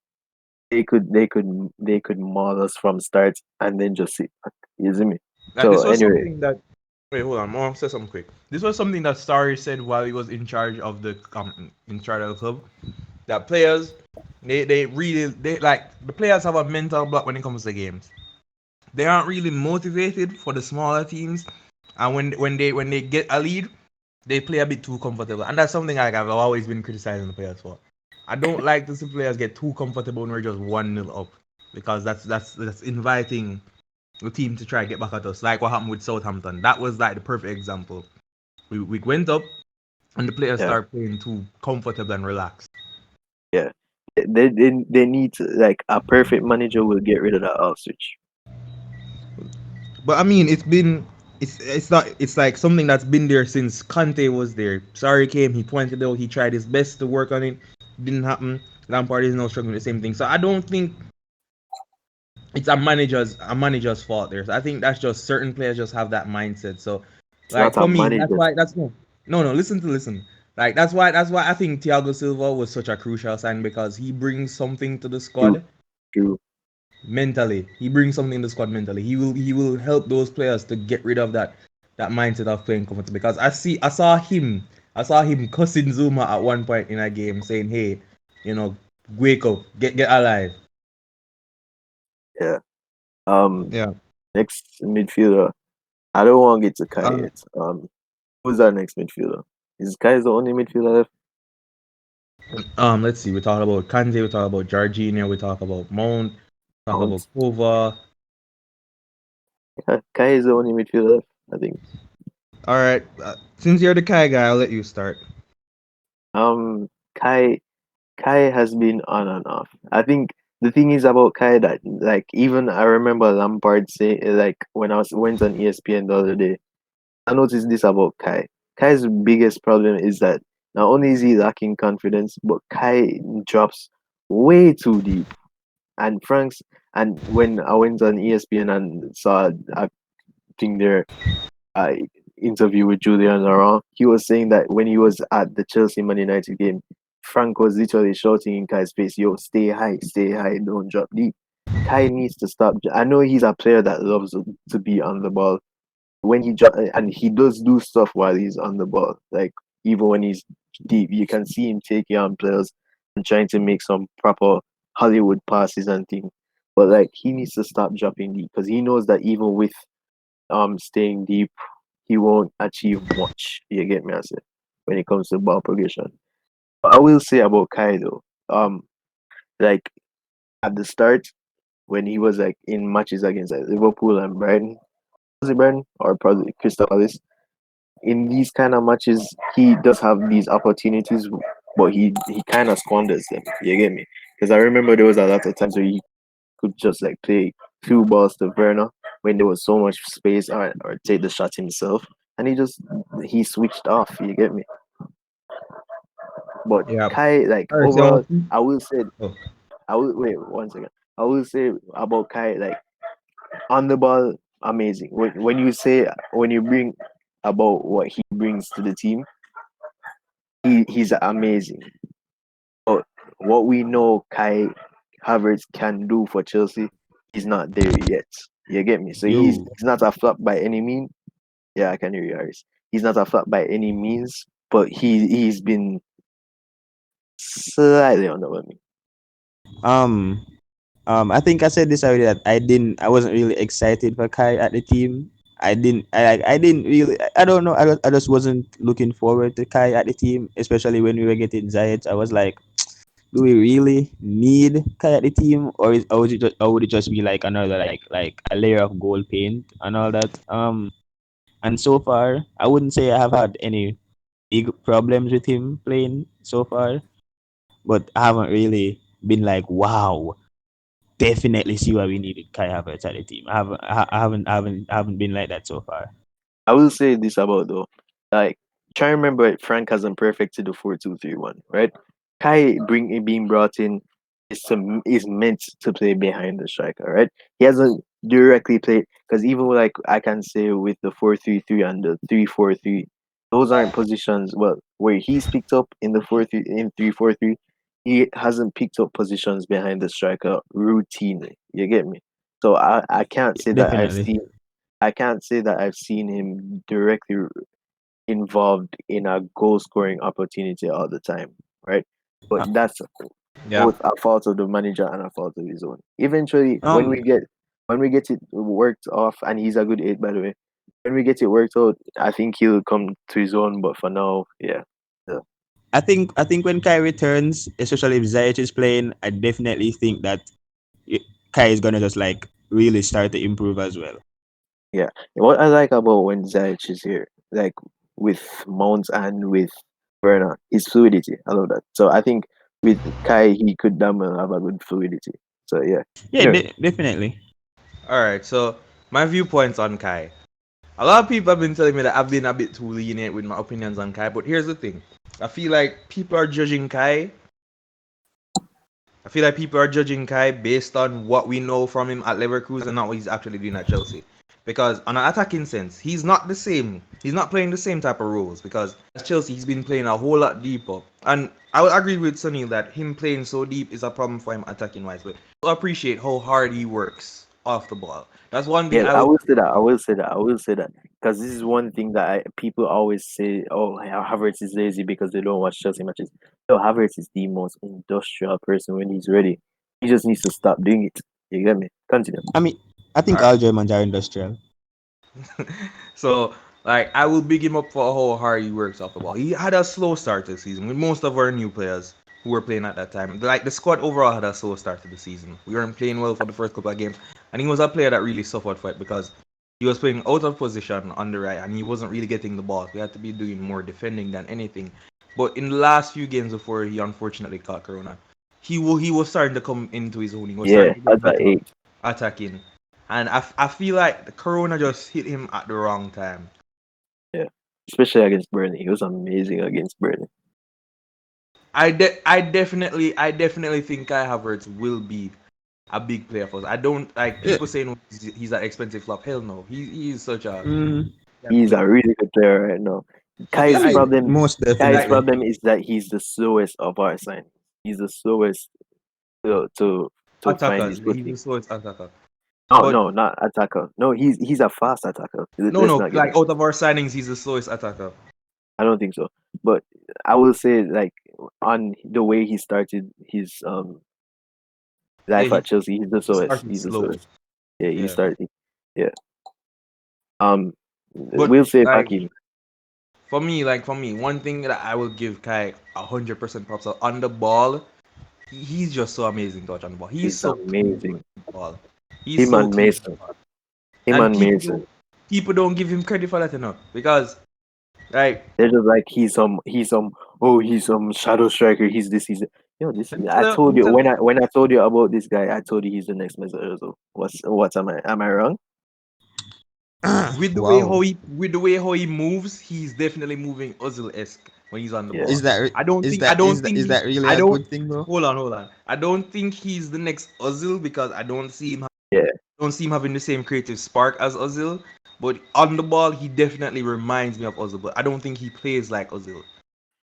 they could maul us from start and then just sit back. You see me? Like So this was anyway, something that. Wait, hold on. I want to say something quick. This was something that Starry said while he was in charge of the club. That players, they really like the players have a mental block when it comes to games. They aren't really motivated for the smaller teams, and when they get a lead, they play a bit too comfortable, and that's something like I've always been criticizing the players for. I don't like to see players get too comfortable when we're just 1-0 up because that's inviting the team to try and get back at us, like what happened with Southampton. That was like the perfect example. We went up and the players yeah, start playing too comfortable and relaxed. yeah. They need to, like, a perfect manager will get rid of that off switch. But I mean, it's not it's like something that's been there since Kante was there. Sorry came, he pointed out, he tried his best to work on it, didn't happen. Lampard is now struggling with the same thing. So I don't think it's a manager's fault there. So I think that's just certain players just have that mindset. So It's like not a for me, that's manager. why that's no listen. Like that's why I think Thiago Silva was such a crucial sign because he brings something to the True, squad. true. mentally. He brings something in the squad mentally. He will help those players to get rid of that mindset of playing comfortable. Because I saw him cussing Zouma at one point in a game, saying, "Hey, you know, wake up, get alive." Yeah. Um, Yeah. next midfielder. I don't want to get to Kai Uh, yet. Who's our next midfielder? Is Kai the only midfielder left? let's see. We talk about Kante. We talk about Jorginho. We talk about Mount. Talk about Mount. Kova. Kai is the only midfielder left, I think. All right. Since you're the Kai guy, I'll let you start. Kai has been on and off. I think the thing is about Kai that like even I remember Lampard say like when went on ESPN the other day. I noticed this about Kai. Kai's biggest problem is that not only is he lacking confidence, but Kai drops way too deep. And Frank's and when I went on ESPN and saw a thing there, uh, interview with Julian Laurent, he was saying that when he was at the Chelsea Man United game, Frank was literally shouting in Kai's face, "Yo, stay high, don't drop deep." Kai needs to stop. I know he's a player that loves to be on the ball. When and he does do stuff while he's on the ball, like even when he's deep, you can see him taking on players and trying to make some proper Hollywood passes and things. But like he needs to stop dropping deep because he knows that even with staying deep, he won't achieve much. You get me? I say when it comes to ball progression. But I will say about Kai though, like at the start when he was like in matches against like Liverpool and Brighton, was it Brighton or probably Crystal Palace? In these kind of matches, he does have these opportunities, but he kind of squanders them. You get me? Because I remember there was a lot of times where he could just like play few balls to Werner when there was so much space, or take the shot himself, and he switched off. You get me? But Yeah. Kai, like All right. So, overall, I will say, oh, I will wait one second. I will say about Kai, like on the ball, amazing. When you bring about what he brings to the team, he's amazing. But what we know Kai Havertz can do for Chelsea, he's not there yet. You get me? So yo. he's not a flop by any means. Yeah, I can hear you, Harris. He's not a flop by any means, but he's been slightly underwhelming. Um, I think I said this already that I wasn't really excited for Kai at the team. I didn't really, I don't know. I just wasn't looking forward to Kai at the team, especially when we were getting Ziyech. I was like, do we really need Kai at the team, or would it just be like another like a layer of gold paint and all that? And so far, I wouldn't say I have had any big problems with him playing so far, but I haven't really been like, wow, definitely see why we needed Kai Havertz at the team. I haven't been like that so far. I will say this about though, like try to remember Frank hasn't perfected the 4-2-3-1, right? Kai being brought in is meant to play behind the striker, right? He hasn't directly played because even like I can say with the 4-3-3 and the 3-4-3, those aren't positions. Well, where he's picked up in the 4-3 in 3-4-3, he hasn't picked up positions behind the striker routinely. You get me? So I can't say that Definitely. I've seen him directly involved in a goal scoring opportunity all the time, right? But Uh, that's Yeah. both a fault of the manager and a fault of his own. Eventually, um, when we get it worked off, and he's a good eight by the way. When we get it worked out, I think he'll come to his own. But for now, yeah, yeah. I think when Kai returns, especially if Ziyech is playing, I definitely think that Kai is gonna just like really start to improve as well. Yeah. What I like about when Ziyech is here, like with Mount and with Werner, his fluidity. I love that. So I think with Kai, he could damn well have a good fluidity. So yeah. Yeah, Anyway, definitely. All right. So, my viewpoints on Kai. A lot of people have been telling me that I've been a bit too lenient with my opinions on Kai, but here's the thing. I feel like people are judging Kai. I feel like people are judging Kai based on what we know from him at Leverkusen and not what he's actually doing at Chelsea. Because on an attacking sense, he's not the same. He's not playing the same type of roles. Because at Chelsea, he's been playing a whole lot deeper. And I would agree with Sunil that him playing so deep is a problem for him attacking wise. But appreciate how hard he works off the ball. That's one thing Yeah, I I would. will say that. I will say that. I will say that because this is one thing that people always say. Oh, Havertz is lazy because they don't watch Chelsea matches. No, Havertz is the most industrial person when he's ready. He just needs to stop doing it. You get me? Continue. I mean, I think All all Germans are industrial. So, like, I will big him up for how hard he works off the ball. He had a slow start to the season with most of our new players who were playing at that time. Like, the squad overall had a slow start to the season. We weren't playing well for the first couple of games. And he was a player that really suffered for it because he was playing out of position on the right and he wasn't really getting the ball. We had to be doing more defending than anything. But in the last few games before he unfortunately caught Corona, he was starting to come into his own. He was Yeah, starting to that's get at better eight. attacking. And I feel like the Corona just hit him at the wrong time. Yeah, especially against Burnley. He was amazing against Burnley. I definitely think Kai Havertz will be a big player for us. I don't like Yeah. people saying he's an expensive flop. Hell no, he is such a Mm, can He's play. a really good player right now. Yeah, Kai's problem. most Kai's like definitely. problem is that he's the slowest of our sign. He's the slowest to to to find his attackers. He's footing. a slowest attacker. No, But no, not attacker. No, he's a fast attacker. no, Let's no, not get like it. out of our signings, he's the slowest attacker. I don't think so. But I will say like on the way he started his Yeah, life at Chelsea, he's the he slowest. started He's the slow. slowest. Yeah, he Yeah, started. Yeah. but We'll say like Hakim. for me, one thing that I will give Kai 100% props on the ball. He's just so amazing to watch on the ball. He's He's so clean on amazing. the ball. He's Him so and clean on the Mason. ball. Him And and Mason. people don't give him credit for that enough because like They're just like he's some shadow striker. He's this. He's this. let me I tell told you you, when I told you about this guy. I told you he's the next Mesut Ozil. What am I wrong? Wow. with the way how he moves, he's definitely moving Ozil-esque when he's on the Yeah, ball. Is that I don't is think I that don't is that think is he that really I a don't good thing though? hold on. I don't think he's the next Ozil because yeah. don't see him having the same creative spark as Ozil. But on the ball, he definitely reminds me of Ozil. But I don't think he plays like Ozil.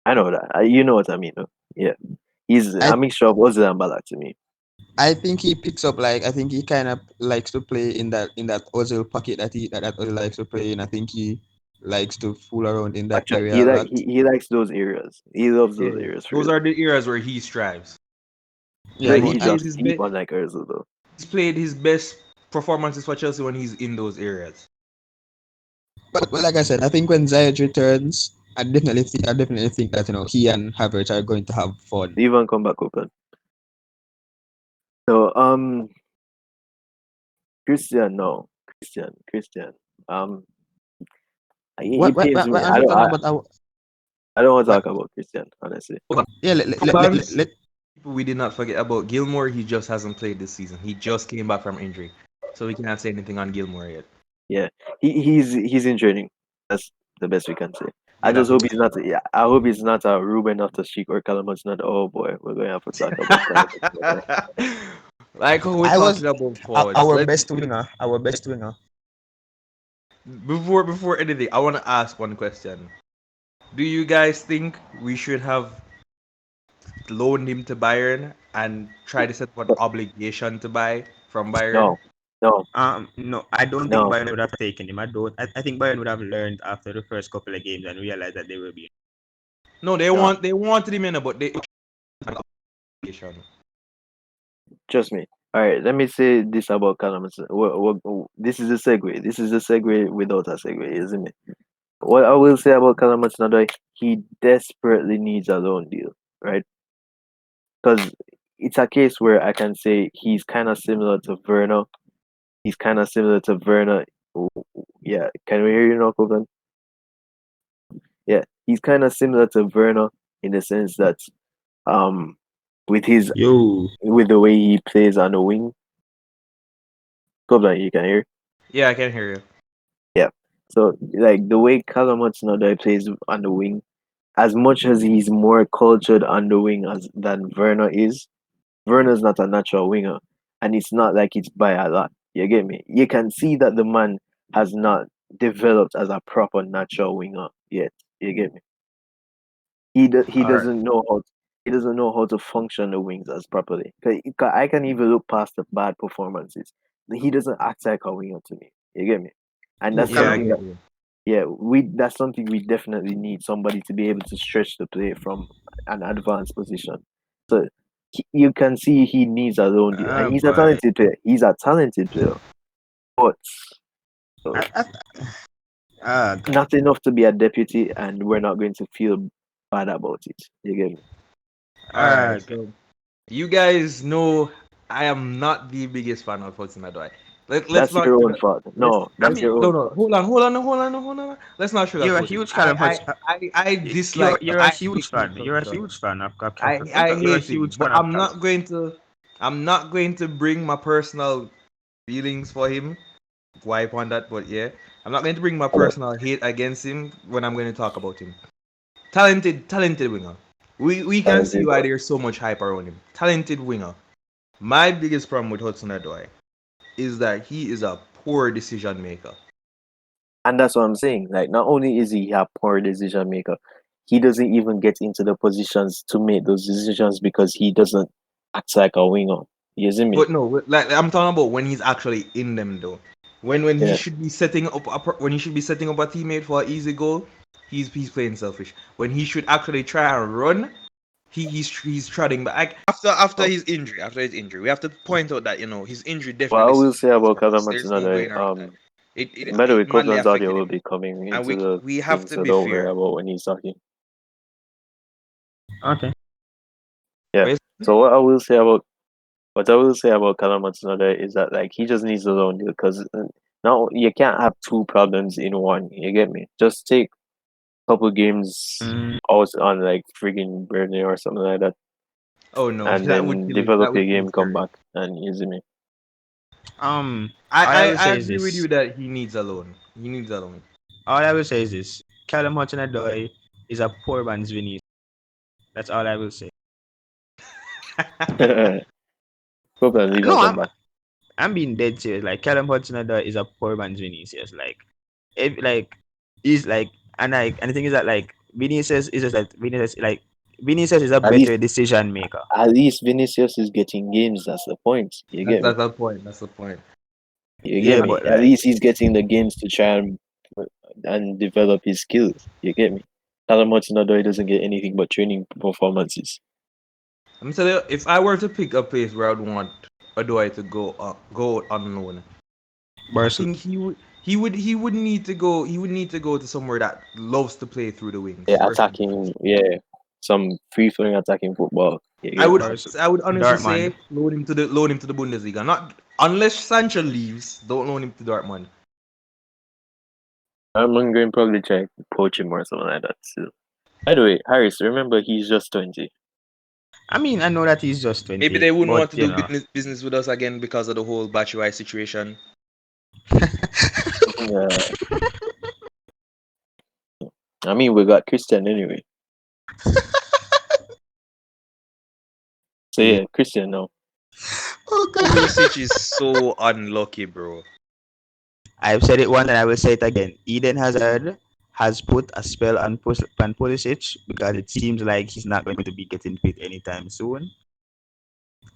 I know that. You know what I mean. No? Yeah, he's I a mixture of Ozil and Balak to me. I think he picks up like I think he kind of likes to play in that Ozil pocket that Ozil likes to play in. I think he likes to fool around in that Actually, area a lot. he likes those areas. He loves Yeah, those areas for those real. are the eras where he strives. Yeah, Where And he he no, plays drops his deep best. on like Ozil though. He's played his best performances for Chelsea when he's in those areas. but like I said, I think when Ziyech returns, I definitely think that he and Havertz are going to have fun. Leave and come back open. So Christian, no. Christian. Um, What it what pains what, me. what aren't you talking about? I don't want to What? talk about Christian, honestly. Hold on. Yeah, We did not forget about Gilmore. He just hasn't played this season. He just came back from injury, so we cannot say anything on Gilmore yet. Yeah, he's in training. That's the best we can say. I Yeah, just that's the hope best. he's not. Yeah, I hope he's not a Ruben off the streak or Callum Hudson-Odoi. Oh boy, we're going to have to talk about Callum Hudson-Odoi. Like how we're I was talking about forwards. our Let's best winger. Our best winger. before anything, I want to ask one question. Do you guys think we should have loaned him to Bayern and try to set up an obligation to buy from Bayern? No, no, No, I don't think no. Bayern would have taken him. I think Bayern would have learned after the first couple of games and realized that they will be. No, No, they wanted him in, but they an obligation. trust me. All right, let me say this about Callum Hudson. This is a segue. This is a segue without a segue, isn't it? What I will say about Callum Hudson-Odoi, he desperately needs a loan deal, right? Because it's a case where I can say he's kind of similar to Werner. He's kind of similar to Werner. Yeah, can we hear you now, Copeland? Yeah, he's kind of similar to Werner in the sense that um, with his Yo, with the way he plays on the wing. Copeland, you can hear? Yeah, I can hear you. Yeah. So like the way Callum Hudson-Odoi plays on the wing, as much as he's more cultured on the wing as than Werner is, Werner's not a natural winger, and it's not like it's by a lot. You get me? You can see that the man has not developed as a proper natural winger yet. You get me? He All right. doesn't know how. he doesn't know how to function the wings as properly. 'Cause I can even look past the bad performances. He doesn't act like a winger to me. You get me? And Who that's Yeah, I something Callum? get that you. that's something we definitely need somebody to be able to stretch the play from an advanced position. So you can see he needs a loan deal, and Oh he's a boy. talented player. He's a talented player, but uh, I, I, uh, not enough to be a deputy, and we're not going to feel bad about it. You get me? All right, okay. so you guys know I am not the biggest fan of Hudson-Odoi. Let's That's not your own sugar. fault. Let's. No, I that's mean, your no, own no. fault. Hold on. Let's not You're a sugarcoat it. huge Callum Hudson. I dislike. You're a I huge hate fan. You're a Hudson-Odoi. huge fan of I You're a hate him, huge but fan of Callum. I'm not going to bring my personal feelings for him. Wipe on that, but yeah, I'm not going to bring my personal hate against him when I'm going to talk about him. Talented winger. We can see Talented, why but there's so much hype around him. Talented winger. My biggest problem with Hudson-Odoi is that he is a poor decision maker. and that's what I'm saying. Like, not only is he a poor decision maker, he doesn't even get into the positions to make those decisions because he doesn't act like a winger. You see me? But no, like I'm talking about when he's actually in them though. When he Yeah. should be setting up when he should be setting up a teammate for an easy goal, he's playing selfish. When he should actually try and run, he's trotting back. Like, Oh, after his injury, we have to point out that his injury what I definitely will say about Callum there's no Hudson-Odoi, going around that. by the way, It madly Copeland's audio affected will him, be coming and into the we have thing, to so be don't worry fair. about when he's talking. Okay. Yeah. But So what I will say about Callum Hudson-Odoi is that like he just needs a loan deal because now you can't have two problems in one. You get me? Just take a couple games Mm, out on like frigging Burnley or something like that, oh no, and that would then kill his develop that your would kill game, his come career. back, and easy me. all I will I say is agree with you this. that he needs a loan. He needs a loan. All I will say is this. Callum Hudson-Odoi is a poor man's Vinicius. That's all I will say. Copeland, leave No, and come back. I'm being dead serious. Like Callum Hudson-Odoi is a poor man's Vinicius. Like if like he's like and the thing is that like Vinicius is just like Vinicius is a At least better decision maker. at least Vinicius is getting games. That's the point. You get me? That's the point. That's the point. You get Yeah, me? but At like least he's getting the games to try and develop his skills. You get me? Callum Hudson-Odoi doesn't get anything but training performances. I'm telling you, if I were to pick a place where I'd want Odoi to go on loan, I Barcelona. think he would need to go. He would need to go to somewhere that loves to play through the wings. Yeah, First and attacking. foremost, Yeah, some free flowing attacking football. You I get would me? Barcelona. I would honestly Dortmund. say loan him to the Bundesliga. Not unless Sancho leaves, don't loan him to Dortmund. I'm going to probably try to poach him or something like that. So. By the way, Harris, remember he's just 20. I mean, I know that he's just Maybe 20, they wouldn't but want to do business with us again because of the whole Batshuayi situation. Yeah, I mean we got Christian anyway. So yeah, Christian now. Oh god. Pulisic is so unlucky, bro. I've said it once and I will say it again. Eden Hazard has put a spell on Pulisic because it seems like he's not going to be getting fit anytime soon.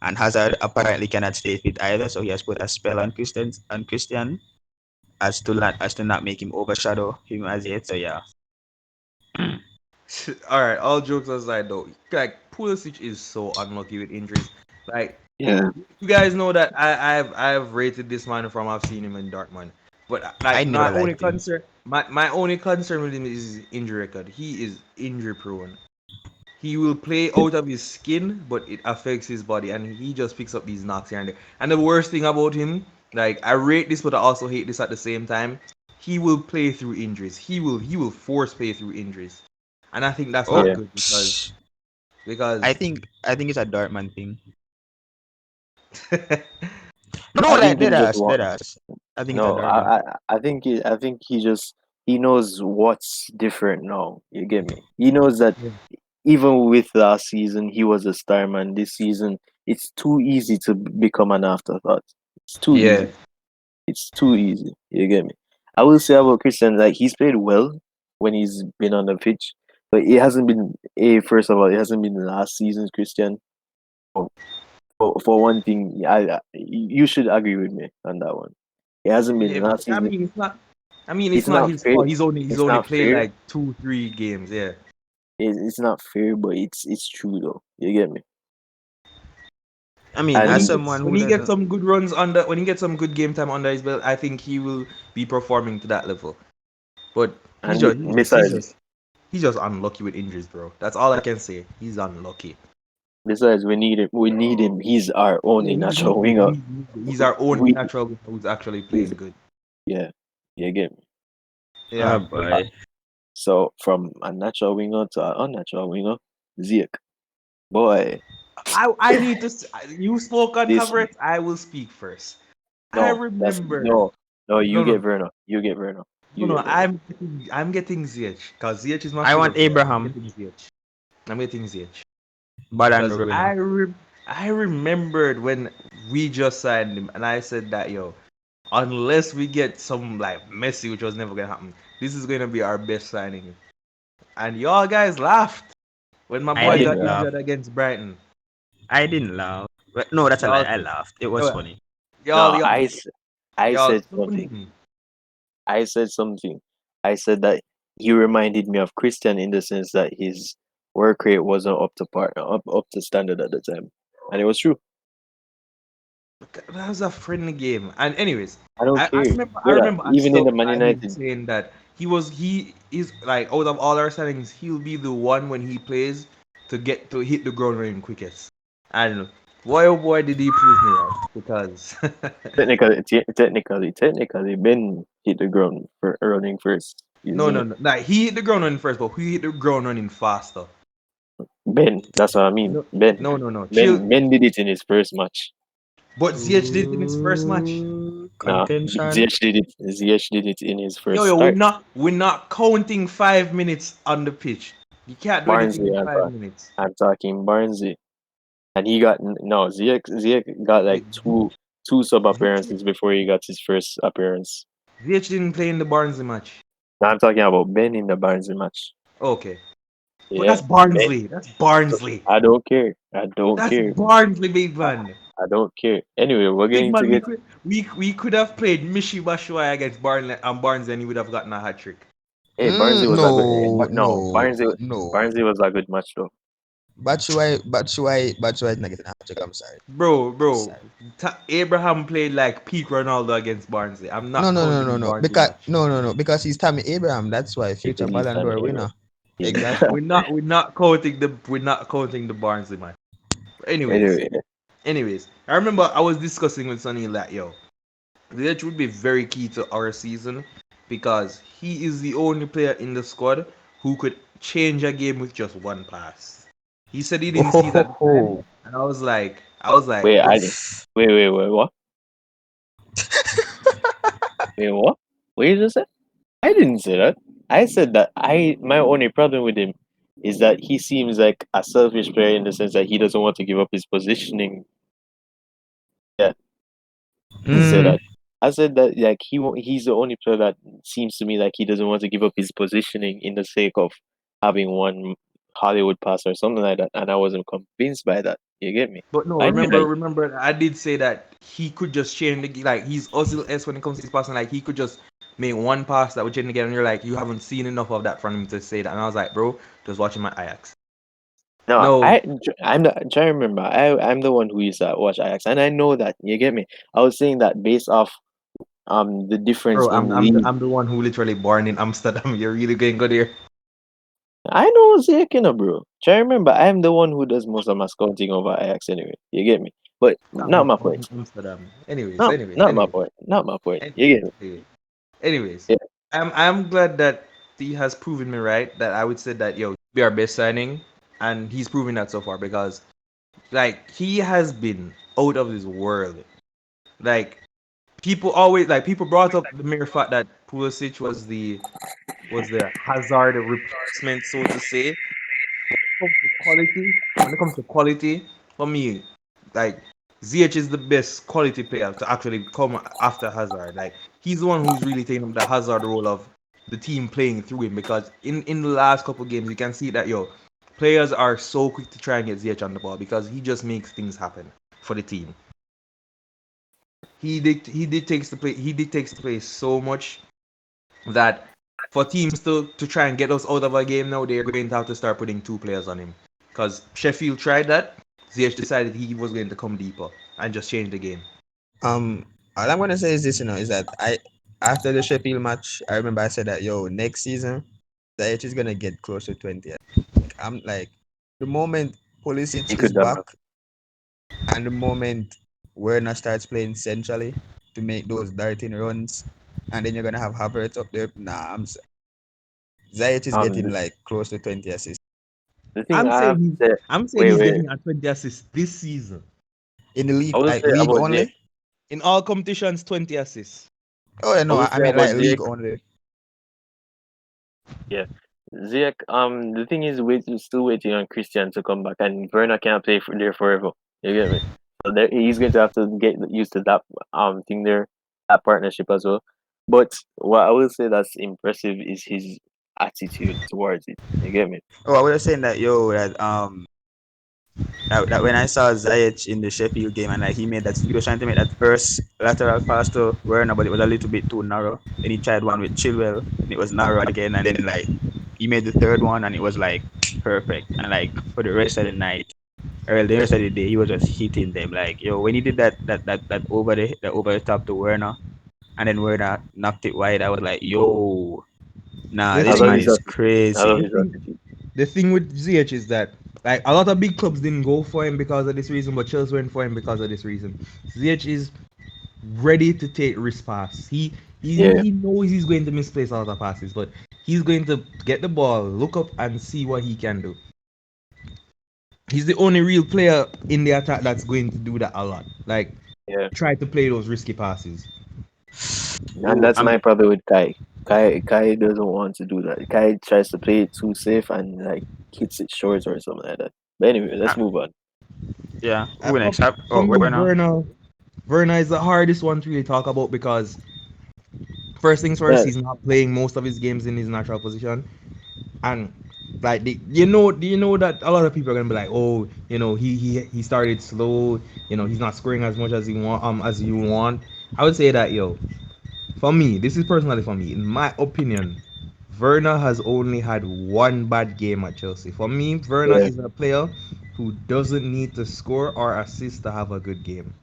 And Hazard apparently cannot stay fit either, so he has put a spell on Christian as to not make him overshadow him as yet. So yeah. All right, all jokes aside, though, like Pulisic is so unlucky with injuries. Like Yeah, you guys know that I've rated this man from I've seen him in Dortmund, but I like never liked him. my only concern with him is his injury record. He is injury prone. He will play out of his skin, but it affects his body, and he just picks up these knocks here and there. And the worst thing about him, like I rate this, but I also hate this at the same time. He will play through injuries. He will force play through injuries, and I think that's Oh, not yeah. good psh, I because think I think it's a Dortmund thing. because No, I like think dead him just ass, want. dead ass. I think it's a No, Dortmund thing. I think he knows what's different now. You get me? He knows that even with last season he was a star man. This season it's too easy to become an afterthought. It's too yeah, easy. It's too easy. You get me? I will say about Christian, like he's played well when he's been on the pitch, But it hasn't been first of all, it hasn't been the last season's Christian. For one thing, you should agree with me on that one. It hasn't been Yeah, last I season. mean, it's not. I mean, it's It's not not his fair. fault. He's It's only not played fair. like 2-3 games. Yeah. It's not fair, but it's true though. You get me? I mean, When as he And someone gets when who he gets doesn't, some good runs under, when he gets some good game time under his belt, I think he will be performing to that level. But he's just unlucky with injuries, bro. That's all I can say. He's unlucky. besides, we need him. We need him. He's our Yeah, only natural winger. he's our only We natural winger who's actually he's playing good. yeah. You get me? oh Yeah. Uh, boy, So from a natural winger to an unnatural winger, Ziyech. Boy, I need to. You spoke on this Havertz. I will speak first. I no, that's remember. no. You No, no, get Werner. You get Werner. no, You no. get Werner. I'm getting Ziyech because Ziyech is my I sugar want player. Abraham, I'm getting Ziyech but I'm because winner. I remembered when we just signed him, and I said that unless we get some like Messi, which was never gonna happen, this is gonna be our best signing. And y'all guys laughed when my I I boy got didn't didn't laugh. laugh. injured against Brighton. I didn't laugh. But no, that's a lie. Y'all I said, laughed. It was y'all, funny. No, y'all, I y'all, said something. I said something. I said that he reminded me of Christian in the sense that his work rate wasn't up to standard at the time, and it was true. that was a friendly game. And anyways, I don't I care, remember I brother. remember I Even in the stuck Man by him United, saying that he is like out of all our signings, he'll be the one when he plays to get to hit the ground running quickest. And boy oh boy did he prove me right because technically, Ben hit the ground for running first. no Isn't no it? no like he hit the ground running first, but he hit the ground running faster. Ben, that's what I mean. No no chill. Ben did it in his first match. But Ziyech did it in his first match. Nah, Contention. Ziyech did it. Ziyech did it in his first Yo, start. we're not counting 5 minutes on the pitch. You can't do anything Barnsley, in 5 minutes. I'm talking Barnsley, and he got no Ziyech got like two sub Ziyech appearances before he got his first appearance. Ziyech didn't play in the Barnsley match. Now I'm talking about Ben in the Barnsley match. Okay. But Yeah, that's Ben. Barnsley. That's So Barnsley. I don't care. I don't That's care. Barnsley, big man. I don't care. Anyway, we're Big going to man, get we could have played Mishi Batshuayi against Barnsley and he would have gotten a hat trick. Hey, Barnsley was a good. No, But no, no, no. Barnsley was a good match though. Batshuayi is not getting a hat trick. I'm sorry. Bro, Sorry. Abraham played like peak Ronaldo against Barnsley. I'm No, not no, no, counting the no, no. Barnsley Because match. no, because he's Tammy Abraham. That's why future He's Ballon Tammy d'Or Abraham. winner. He's Exactly. We're not counting the Barnsley match. But anyway. anyways, I remember I was discussing with Sonny that Ziyech would be very key to our season because he is the only player in the squad who could change a game with just one pass. He said he Oh, didn't ho, see it ho, at the time, ho. and I was like, Wait, bro, wait, wait, what? What did you just say? I didn't say that. I said that my only problem with him is that he seems like a selfish player in the sense that he doesn't want to give up his positioning. Yeah, I didn't say Mm. that. I said that like he's the only player that seems to me like he doesn't want to give up his positioning in the sake of having one Hollywood pass or something like that, and I wasn't convinced by that. You get me? but no, I knew that. remember, I did say that he could just change like he's Ozil S when it comes to his passing. Like he could just make one pass that would change the game, and you're like, you haven't seen enough of that from him to say that. And I was like, bro, just watching my Ajax. No, No, I'm the trying to remember. I'm the one who used to watch Ajax, and I know that. You get me? I was saying that based off the difference bro, in I'm league. I'm the one who literally born in Amsterdam. You're really going good here. I know Ziyech, bro. Try to remember. I'm the one who does most of my scouting over Ajax anyway. You get me? But not I'm my born point. in Amsterdam. Anyways, Not anyways, not my anyways, point. Not my point. anyways, You get me? anyways. Yeah. I'm glad that he has proven me right. That I would say that be our best signing, and he's proven that so far because like he has been out of this world. Like people brought up the mere fact that Pulisic was the Hazard replacement, so to say. When it comes to quality, for me, like Ziyech is the best quality player to actually come after Hazard. Like he's the one who's really taking up the Hazard role of the team playing through him because in the last couple games you can see that players are so quick to try and get Ziyech on the ball because he just makes things happen for the team. He dictates the play so much that for teams to try and get us out of a game now, they're going to have to start putting two players on him. Because Sheffield tried that. Ziyech decided he was going to come deeper and just change the game. All I'm gonna say is this, is that after the Sheffield match, I remember I said that next season, Ziyech is gonna get close to 20. I'm like, the moment He Pulisic is could have. back, and the moment Werner starts playing centrally to make those darting runs, and then you're gonna have Havertz up there. Nah, Ziyech is getting The, like close to 20 assists the thing I'm I have saying to he's say, I'm saying wait, he's wait. getting a 20 assists this season. in the I league, will like say league about Jake. only. In all competitions, 20 assists. Oh yeah, I no, will I say mean about like Jake. league only. Yeah, Ziyech. The thing is, still waiting on Christian to come back, and Werner can't play there forever. You get me? So he's going to have to get used to that thing there, that partnership as well. But what I will say that's impressive is his attitude towards it. You get me? Oh, I was saying that that when I saw Ziyech in the Sheffield game and like he was trying to make that first lateral pass to Werner, but it was a little bit too narrow. Then he tried one with Chilwell and it was narrow again, and then like he made the third one and it was like perfect. And like for the rest of the night, or the rest of the day, he was just hitting them. Like when he did that over the top to Werner, and then Werner knocked it wide, I was like, nah, The I this love man thing, his is attitude. I love crazy. the his thing, attitude. the thing with Ziyech is that like a lot of big clubs didn't go for him because of this reason, but Chelsea went for him because of this reason. Ziyech is ready to take risk pass. Yeah, He knows he's going to misplace a lot of passes, but he's going to get the ball, look up and see what he can do. He's the only real player in the attack that's going to do that a lot. Like yeah. try to play those risky passes. And Ooh, that's my problem with Kai. Kai doesn't want to do that. Kai tries to play it too safe and like hits it short or something like that. But anyway, let's move on. yeah. Who next? For Oh, me, Werner. Werner is the hardest one to really talk about because first things first, Yeah, he's not playing most of his games in his natural position, and like do you know that a lot of people are gonna be like, oh, he started slow, he's not scoring as much as you want. I would say that for me, this is personally for me, in my opinion, Werner has only had one bad game at Chelsea. For me, Werner yeah, is a player who doesn't need to score or assist to have a good game.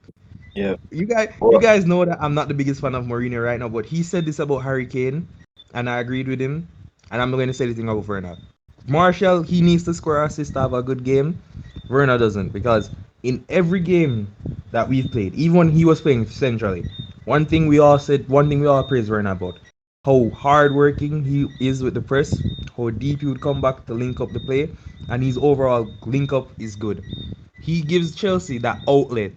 yeah. You Well, guys know that I'm not the biggest fan of Mourinho right now, but he said this about Harry Kane, and I agreed with him. And I'm not going to say anything about Werner. Martial, he needs to score assist to have a good game. Werner doesn't because in every game that we've played, even when he was playing centrally, one thing we all praise Werner about how hardworking he is with the press, how deep he would come back to link up the play, and his overall link up is good. He gives Chelsea that outlet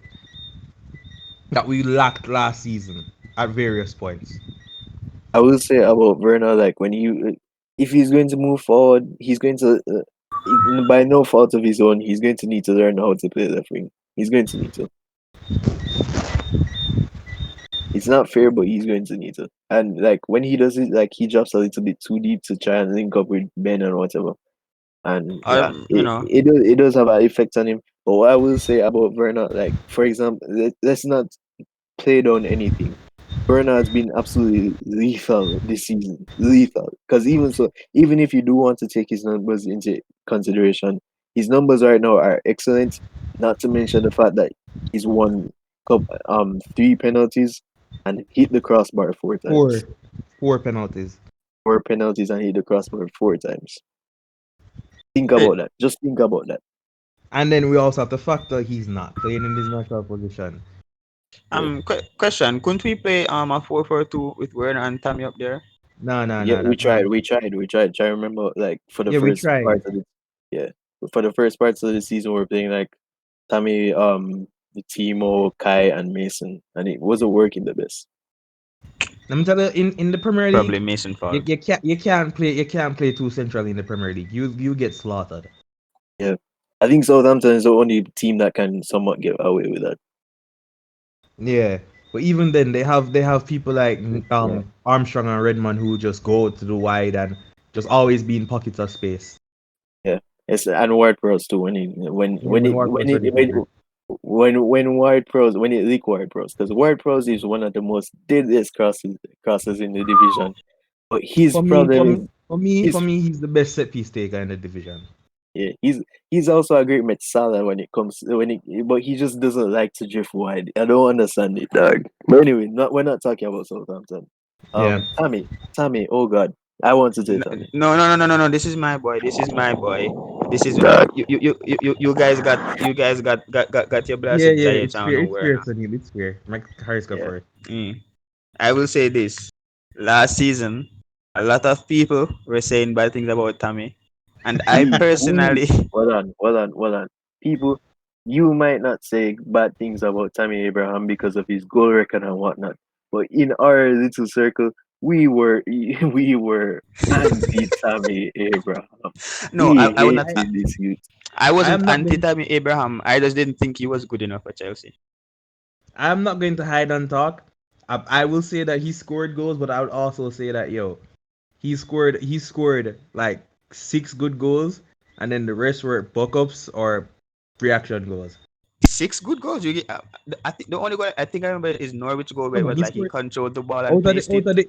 that we lacked last season at various points. I will say about Werner, like when if he's going to move forward, he's going to, by no fault of his own, he's going to need to learn how to play left wing. He's going to need to. It's not fair, but he's going to need to. And like when he does it, like he drops a little bit too deep to try and link up with Ben and whatever. And yeah, Um, you know, it does have an effect on him. But what I will say about Werner, like for example, let's not play down anything. Werner has been absolutely lethal this season, lethal. Because even so, even if you do want to take his numbers into consideration, his numbers right now are excellent. Not to mention the fact that he's won three penalties and hit the crossbar four times. Four, four penalties. Four penalties and hit the crossbar four times. Think hey, about that. Just think about that. And then we also have to factor he's not playing in his natural position. Yeah. question: couldn't we play a 4-4-2 with Werner and Tammy up there? No, no, Yeah, no, we that's not. tried. We tried. Try remember, like for the Yeah, we first part tried. of the yeah, for the first parts of the season, we are playing like Tammy, Timo, Kai, and Mason, and it wasn't working the best. Let me tell you, in the Premier Probably League, Mason fault. you can't play too centrally in the Premier League. You get slaughtered. Yeah, I think Southampton is the only team that can somewhat get away with that. Yeah. But even then, they have people like Yeah. Armstrong and Redmond who just go to the wide and just always be in pockets of space. Yeah, it's and Ward Pros too. Yeah, when Ward-Prowse ready for it. When Ward Pros when it leak Ward Pros, because Ward Pros is one of the most deadliest crosses in the division. But his For me, for problem me, is for me, for his me, he's the best set piece taker in the division. yeah he's also a great Metsala when it comes when it but he just doesn't like to drift wide. I don't understand it, dog. But anyway, we're not talking about Southampton. Yeah, Tammy, oh God, I want to say Tammy. No, no, no, no, no, no. This is my boy. This is my boy. This is Dog. you guys got your yeah, blasted yeah. Giants. It's I don't fair. know It's where fair, now. Sunil. It's fair. Mike Harris go Yeah. for it. Mm. I will say this. Last season, a lot of people were saying bad things about Tommy, and I Who? personally, Well on. People, you might not say bad things about Tammy Abraham because of his goal record and whatnot, but in our little circle, we were anti Tammy Abraham. no, We I would not. I hated this youth. I I wasn't am not anti going. Tammy Abraham. I just didn't think he was good enough for Chelsea. I'm not going to hide and talk. I will say that he scored goals, but I would also say that he scored like 6 good goals, and then the rest were buck ups or reaction goals. 6 good goals. I think the only goal I think I remember is Norwich goal where No, it no, was he like he scored controlled the ball and out of the placed out it, of the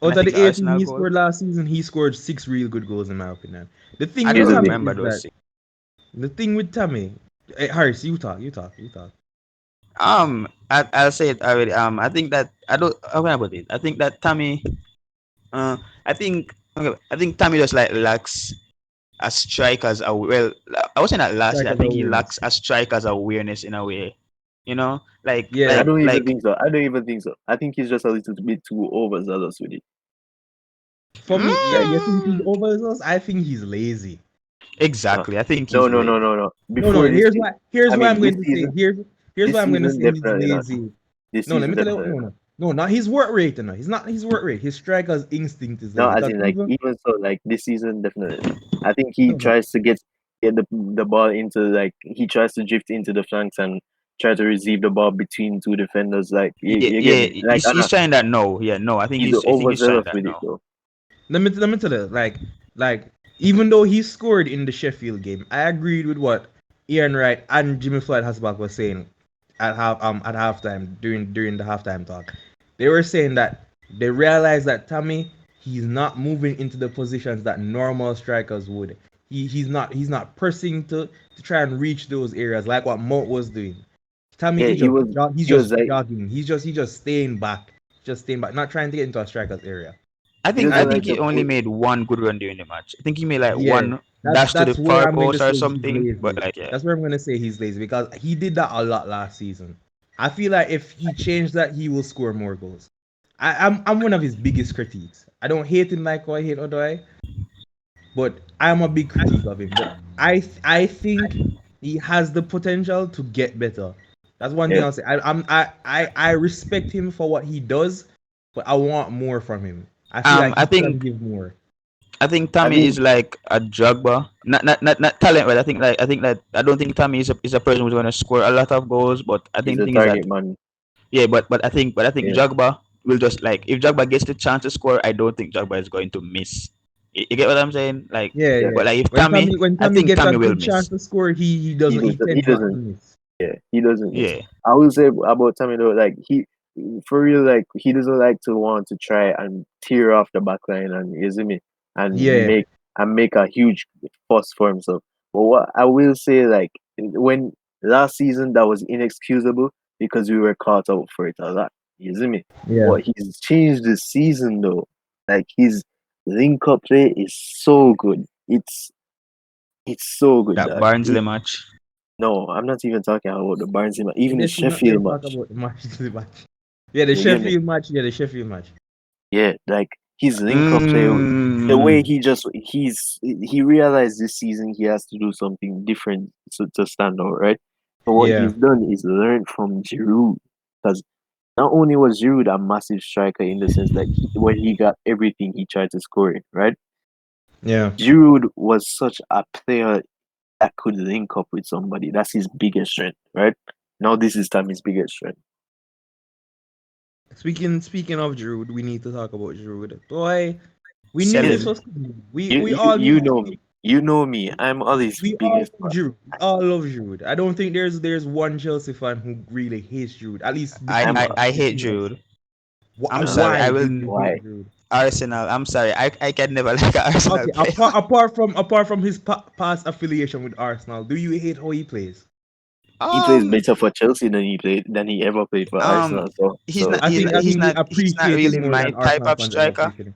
and I out of think the the 18 Arsenal he goal. scored last season. He scored 6 real good goals in my opinion. The I thing with don't Isn't Tammy it? remember is those that six. the thing with Tammy, Harris, you talk. I'll say it already. I think that I don't. How can I put it? I think that Tammy. Uh, I think. Okay, I think Tammy just like lacks a striker's well. I was saying that last year. I Strikers think he awareness. lacks a striker's awareness in a way. You know, I Yeah, don't even think so. I don't even think so. I think he's just a little bit too overzealous with it. for me, yeah, Like you think he's mm, overzealous? I think he's lazy. no, exactly. I think no, he's no, no, lazy. no, no. No, no. Before this, Here's I why mean I'm this going to say season, here's this why I'm going to season say he's definitely not. lazy. This No, let season me tell you. definitely not. No, not his work rate. No, he's not his work rate. His striker's instinct is No, lazy. as Because in like even even so, like this season definitely not. I think he no, no. tries to get the ball into like he tries to drift into the flanks and try to receive the ball between two defenders. Like Yeah, you get yeah. me? Like He's Anna, trying that no. Yeah, no. he's I think he's trying overzealous that with it no. though. Let me tell you, like even though he scored in the Sheffield game, I agreed with what Ian Wright and Jimmy Floyd Hasselback was saying at halftime during the halftime talk. They were saying that they realized that Tammy he's not moving into the positions that normal strikers would. He's not pressing to try and reach those areas like what Mount was doing. Tammy Yeah, is just he's he was just like jogging. He's just staying back, not trying to get into a striker's area. he I doesn't And think like he to only pull. made one good run during the match. I think he made like yeah, one that's dash to the that's where far I'm going to post or say he's something. But lazy. like yeah. That's where I'm going to say he's lazy because he did that a lot last season. I feel like if he changed that, he will score more goals. I'm one of his biggest critiques. I don't hate him like I hate Odoi, but I'm a big critique of him. But I think he has the potential to get better. That's one thing Yeah, I'll say. I respect him for what he does, but I want more from him. I feel like I he can think give more. I Tommy is mean like a Drogba, not talent, but I think that I don't think Tommy is a person who's gonna score a lot of goals. But I he's think the a thing is that target man. yeah, but I think Yeah, Drogba will just like if Drogba gets the chance to score, I don't think Drogba is going to miss. You get what I'm saying? Like, Yeah, yeah. yeah. but like if When Tommy, Tommy when I Tommy think gets a Tommy will good chance miss. to score, he doesn't he He tends not to doesn't. miss. Yeah, he doesn't miss. Yeah, I will say about Tammy though, like he for real, like he doesn't like to want to try and tear off the back line and you see me and Yeah, make a huge fuss for himself. But what I will say, like when last season that was inexcusable because we were caught out for it a lot. You see me? yeah. What he's changed this season though, like his link up play is so good. It's so good, that dog. Barnsley match. No, I'm not even talking about the Barnsley match, Yeah, even the this is not going Sheffield to talk match. about the match. The match. Yeah, the You get me? Sheffield match. Yeah, the Sheffield match. Yeah, like his link up play, the way Mm, he realized this season he has to do something different to stand out, right? But what Yeah, he's done is learn from Giroud, because not only was Giroud a massive striker in the sense that when he got everything, he tried to score it, right? yeah. Giroud was such a player that could link up with somebody. That's his biggest strength, right? Now this is Tammy's biggest strength. Speaking of Giroud, we need to talk about Giroud. Boy, we knew Yes, this Selling. was coming. We you we you all you knew. know me. You know me. I'm Ollie's We all biggest love fan. Giroud. We all love Giroud. I don't think there's one Chelsea fan who really hates Giroud. At least I, I'm between I, us, I hate between us. Jude. I'm uh, sorry. Why I do will you why? hate Giroud? Arsenal. I'm sorry. I can never like an Arsenal Okay, player. apart from his past affiliation with Arsenal, do you hate how he plays? He plays Um, better for Chelsea than he ever played for um, Arsenal. So he's not. I He's think not. I He's think we not. He's not appreciate him really more my than type Arsenal of fans ever striker. appreciate him.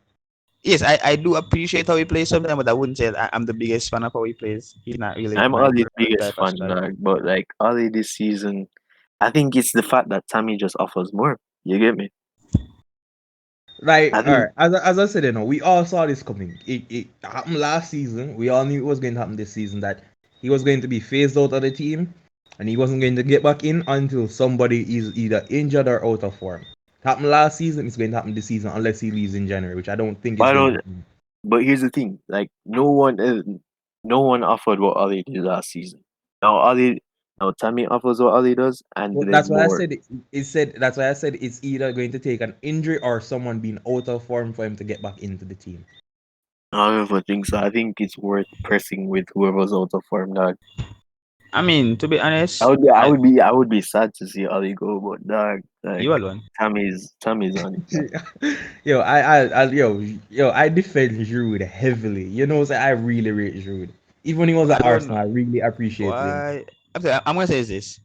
Yes, I do appreciate how he plays sometimes, but I wouldn't say that I'm the biggest fan of how he plays. He's not really I'm my Ollie's preferred biggest type of fan, striker. dog. But like Ollie this season, I think it's the fact that Tammy just offers more. You get me? Like, I all think right, as I said, we all saw this coming. It happened last season. We all knew it was going to happen this season. That he was going to be phased out of the team, and he wasn't going to get back in until somebody is either injured or out of form. It happened last season. It's going to happen this season unless he leaves in January, which I don't think is I going to don't. happen. But here's the thing: like no one offered what Ollie did last season. Now Tammy offers what Ollie does, and But there's that's why I more. said it said that's why I said it's either going to take an injury or someone being out of form for him to get back into the team. I don't ever think so. I think it's worth pressing with whoever's out of form. Dog. I mean, to be I honest, would be, I would be, I would be sad to see Ollie go, but dog, like you alone. Tammy's on it. Man. I defend Giroud heavily. I really rate Giroud. Even when he was I at don't Arsenal, know I really appreciated him. why. I'm gonna say is this.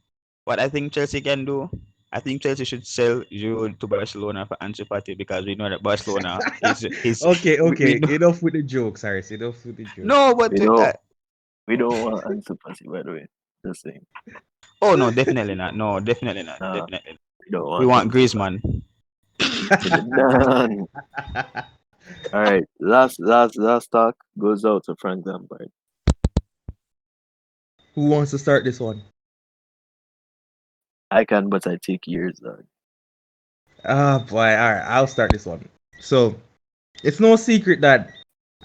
What I think Chelsea can do. I think Chelsea should sell Giroud to Barcelona for Ansu Fati because we know that Barcelona is Okay, we okay. know. Enough with the jokes, Harris. Enough with the jokes. No, but We don't, we don't want Ansu Fati, by the way. Just saying, oh no, definitely not. No, definitely not. nah, Definitely. Not. we don't We want want Ansu Fati Griezmann. to the none. All right, last talk goes out to Frank Lampard. Who wants to start this one? I can, but I take years. Dog. Ah, boy. All right, I'll start this one. So, it's no secret that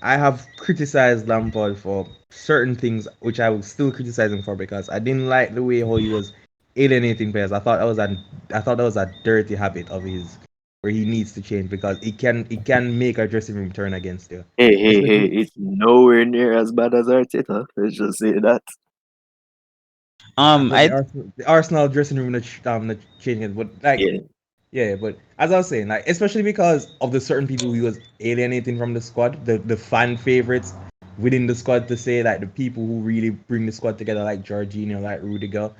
I have criticized Lampard for certain things, which I will still criticize him for because I didn't like the way how he was alienating players. I thought that was a dirty habit of his where he needs to change because it can make a dressing room turn against you, Hey! especially It's nowhere near as bad as Arteta. Let's just say that. but I the Arsenal dressing room the changing, but like Yeah. yeah, but as I was saying, like especially because of the certain people he was alienating from the squad, the fan favorites within the squad to say like the people who really bring the squad together, like Jorginho, like Rudiger,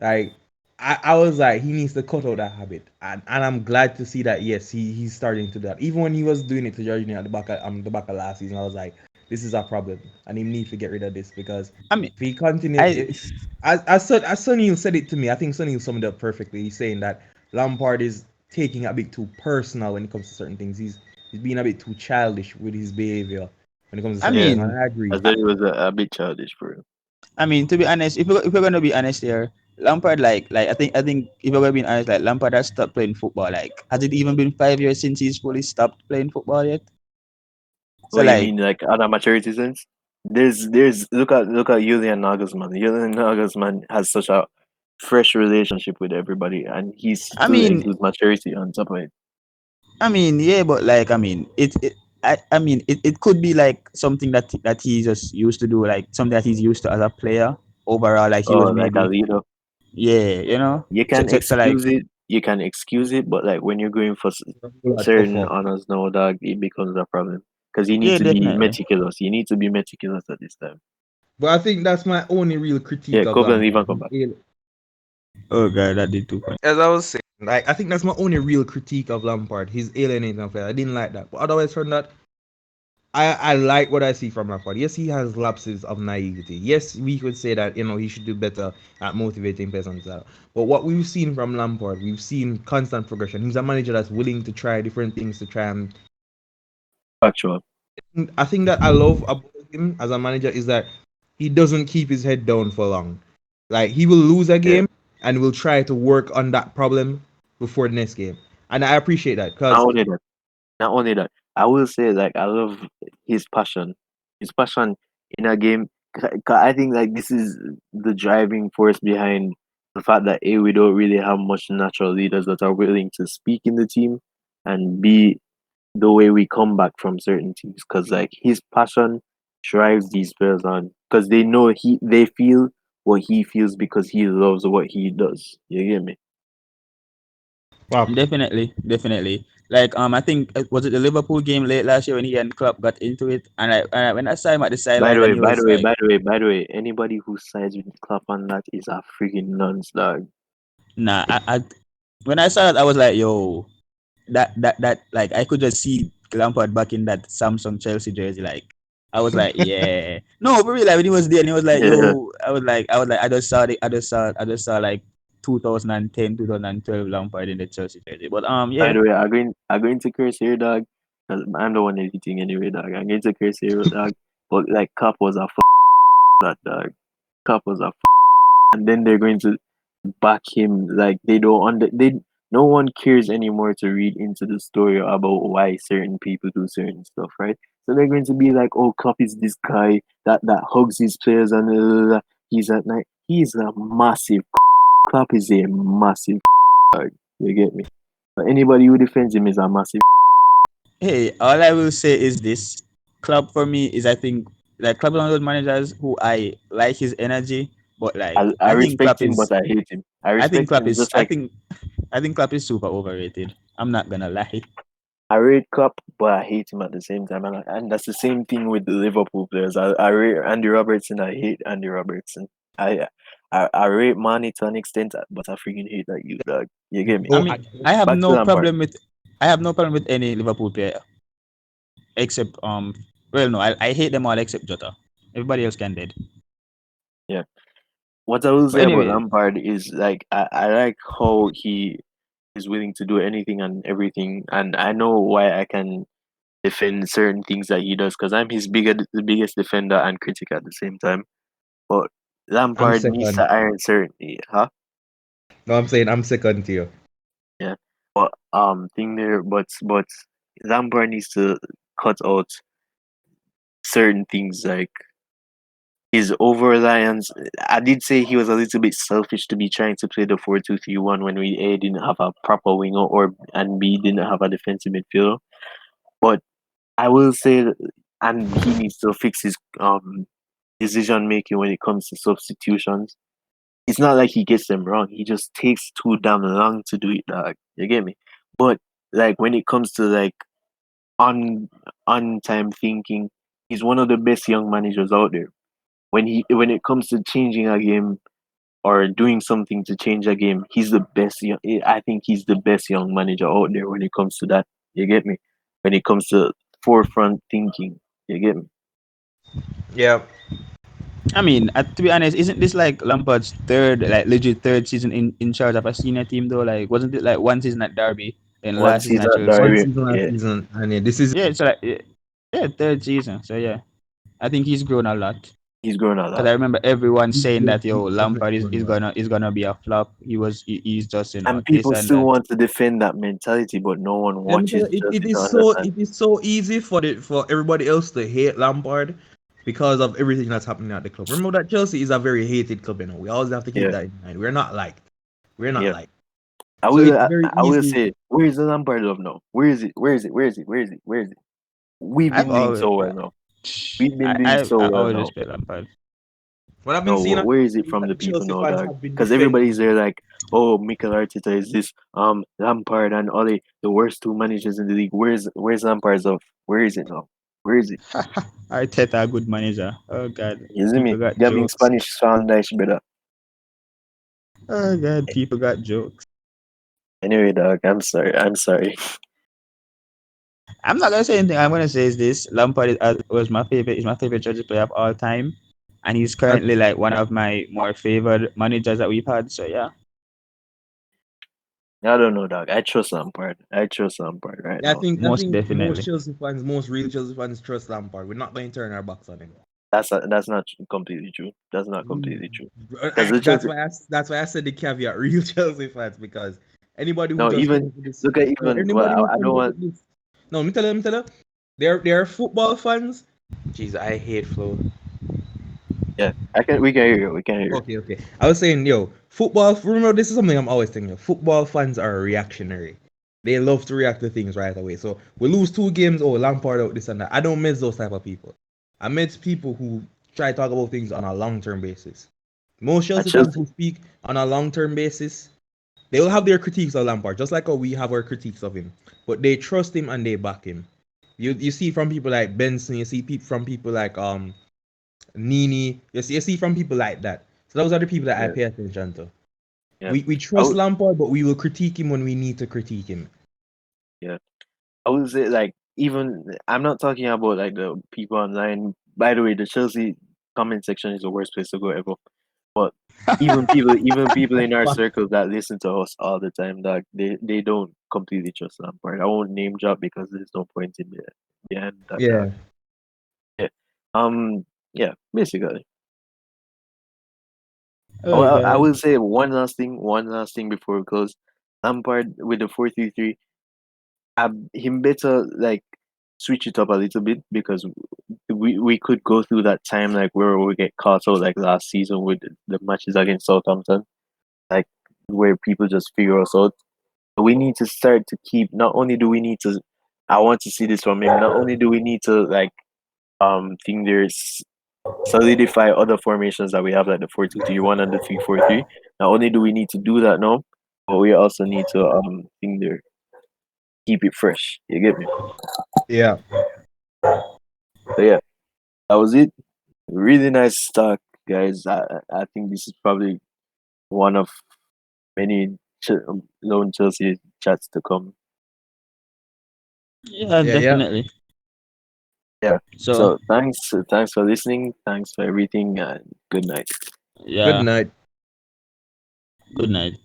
like I was like he needs to cut out that habit, and I'm glad to see that yes he's starting to do that. Even when he was doing it to Jorginho at the back of last season, I was like this is a problem, and he need to get rid of this because I mean if he continues, I as Sunil said it to me, I think Sunil summed it up perfectly. He's saying that Lampard is taking a bit too personal when it comes to certain things. He's being a bit too childish with his behavior when it comes to I certain Yeah. things, and mean I agree. I thought it was a bit childish for him. I mean, to be honest, if we're gonna be honest here, Lampard like I think if we're gonna be honest, like Lampard has stopped playing football. Like, has it even been 5 years since he's fully stopped playing football yet? So What you like, mean, like other maturity sense? There's look at Julian Nagelsmann. Julian Nagelsmann has such a fresh relationship with everybody, and he I still mean, exudes maturity on top of it. yeah, but like, it could be like something that he just used to do, like something that he's used to as a player overall. Like he Oh, was like a maybe, leader. yeah, You So, can so like, excuse it. You can excuse it, but like when you're going for certain Tougher. honors now, dog, it becomes a problem because you need yeah, to be definitely. meticulous. You need to be meticulous at this time. But I think that's my only real Yeah, critique of Copeland Lampard. even come back. Oh god, that did too funny. As I was saying, like I think that's my only real critique of Lampard. His alienating player. I didn't like that. But otherwise from that, I like what I see from Lampard. Yes, he has lapses of naivety. Yes, we could say that he should do better at motivating players and stuff. But what we've seen from Lampard, we've seen constant progression. He's a manager that's willing to try different things to try and Factual. I think that I love about him as a manager is that he doesn't keep his head down for long. Like he will lose a Yeah. game and will try to work on that problem before the next game. And I appreciate that Not because only that. Not only that. I will say like I love his passion. His passion in a game. I think like this is the driving force behind The fact that A, we don't really have much natural leaders that are willing to speak in the team, and B, the way we come back from certain teams, because like his passion drives these players on, because they feel what he feels because he loves what he does. You get me? Wow. Definitely. Like I think was it the Liverpool game late last year when he and Klopp got into it, and when I saw him at the By the sideline, way, and he by the was way, like, by the way, by the way, anybody who sides with Klopp on that is a freaking nuns, dog. nah, when I saw it, I was like, yo, that like I could just see Lampard back in that Samsung Chelsea jersey. Like I was like, yeah, no, but really, like when he was there and he was like, Yeah. yo, I just saw like 2010, 2012 Lampard in the Chelsea jersey. But By yeah, the way, I'm going to curse here, dog. Because I'm the one editing anyway, dog. I'm going to curse here, dog. But like, Klopp was a that dog. Klopp was a and then they're going to back him like they don't they no one cares anymore to read into the story about why certain people do certain stuff, right? So they're going to be like, oh, Klopp is this guy that hugs his players and he's at night. He's a massive Klopp is a massive dog. You get me? But anybody who defends him is a massive. hey, all I will say is this: Club for me is I think like Club is one of those managers who I like his energy, but like I respect him, but I hate him. I respect him just like I think Klopp is super overrated. I'm not gonna lie. I rate Klopp, but I hate him at the same time, and that's the same thing with the Liverpool players. I rate Andy Robertson. I hate Andy Robertson. I I rate Mane to an extent, but I freaking hate that you dog. You get me? I Oh, mean, I have Back to no Lampard. problem with any Liverpool player except well no, I hate them all except Jota. Everybody else can dead. Yeah. What I will But say about anyway, Lampard is like I like how he is willing to do anything and everything, and I know why I can defend certain things that he does because I'm the biggest defender and critic at the same time. But I'm Lampard needs second. to iron certainty, huh? No, I'm saying I'm second to you. Yeah. But thing there, but Lampard needs to cut out certain things like his over reliance. I did say he was a little bit selfish to be trying to play the 4-2-3-1 when we A didn't have a proper winger or and B didn't have a defensive midfielder. But I will say, and he needs to fix his decision making when it comes to substitutions. It's not like he gets them wrong. He just takes too damn long to do it, dog. You get me? But like when it comes to like on on time thinking, he's one of the best young managers out there. When it comes to changing a game or doing something to change a game, he's the best. I think he's the best young manager out there when it comes to that. You get me? When it comes to forefront thinking, you get me? Yeah. I mean, to be honest, isn't this like Lampard's third, like legit third season in charge of a senior team though? Like, wasn't it like one season at Derby, then Once last he's season at at Chelsea? One Derby, season last yeah, season, and yeah, this is Yeah, it's like yeah, third season. So yeah, I think he's grown a lot. he's grown a Because lot. I remember everyone saying yeah, that yo Lampard is gonna be a flop. He's just And this people and still that. want to defend that mentality, but no one Let me tell watches you, Chelsea to understand. it is so easy for everybody else to hate Lampard because of everything that's happening at the club. Remember that Chelsea is a very hated club, you know. We always have to keep Yeah, that in mind. We're not liked. We're not yeah. liked. So it's very I will easy. say, where is the Lampard love now? Where is it? Where is it? Where is it? Where is it? Where is it? We've I've been doing always so well now. We've been doing so I well always now. respect Lampard. What I've been No, seeing where is it is from that the the people Chelsea now, fans dog? have been Because defending everybody's there him. like, oh, Mikel Arteta is this Lampard and Ole, the worst two managers in the league. Where's Lampard's of? Where is it now? Where is it? Arteta, a good manager. Oh god, You see people me? got Gavin jokes. Spanish sound nice better. Oh god, people got jokes. Anyway, dog, I'm sorry. I'm sorry. I'm not gonna say anything. I'm gonna say is this: Lampard was my favorite. Is my favorite Chelsea player of all time, and he's That, currently like one of my more favored managers that we've had. So yeah, I don't know, dog. I trust Lampard. I trust Lampard right yeah, now. I most think most definitely. Chelsea fans, most real Chelsea fans trust Lampard. We're not going to turn our backs on him. That's not completely true. That's not Mm. completely true. Because the That's Chelsea, why that's why I said the caveat real Chelsea fans because anybody who no, just come even up with this, look at no, even well, anybody who I comes don't up want. with this, no, let me tell you, they're football fans. Jeez, I hate flow. Yeah, I can. We can hear you. We can hear you. Okay. I was saying, yo, football. Remember, this is something I'm always thinking. Football fans are reactionary. They love to react to things right away. So we lose 2 games. Oh, Lampard out this and that. I don't miss those type of people. I miss people who try to talk about things on a long term basis. Most At Chelsea fans Chelsea. who speak on a long term basis, they will have their critiques of Lampard, just like how we have our critiques of him. But they trust him and they back him. You see from people like Benson, you see from people like Nini, you see from people like that. So those are the people that I Yeah, pay attention to. yeah. We I trust would, Lampard, but we will critique him when we need to critique him. yeah. I would say like even I'm not talking about like the people online. By the way, the Chelsea comment section is the worst place to go ever. But even people in our circles that listen to us all the time, that they don't completely trust Lampard. I won't name drop because there's no point in behind that. Dog. Yeah, Yeah. Um. Yeah. Basically. Oh, Oh I god. will say one last thing. One last thing before we close. Lampard with the 4-3-3. Him better like switch it up a little bit because we could go through that time like where we get caught out like last season with the matches against Southampton, like where people just figure us out. We need to start to keep. Not only do we need to, I want to see this from him. Not only do we need to like think there's solidify other formations that we have like the 4-2-3-1 and the 3-4-3. Not only do we need to do that now, but we also need to think there, keep it fresh. You get me? yeah, So yeah, that was it. Really nice talk, guys. I think this is probably one of many lone Chelsea chats to come. Yeah, yeah. definitely. Yeah. So So thanks for listening. Thanks for everything, and good night. Good yeah, night. good night.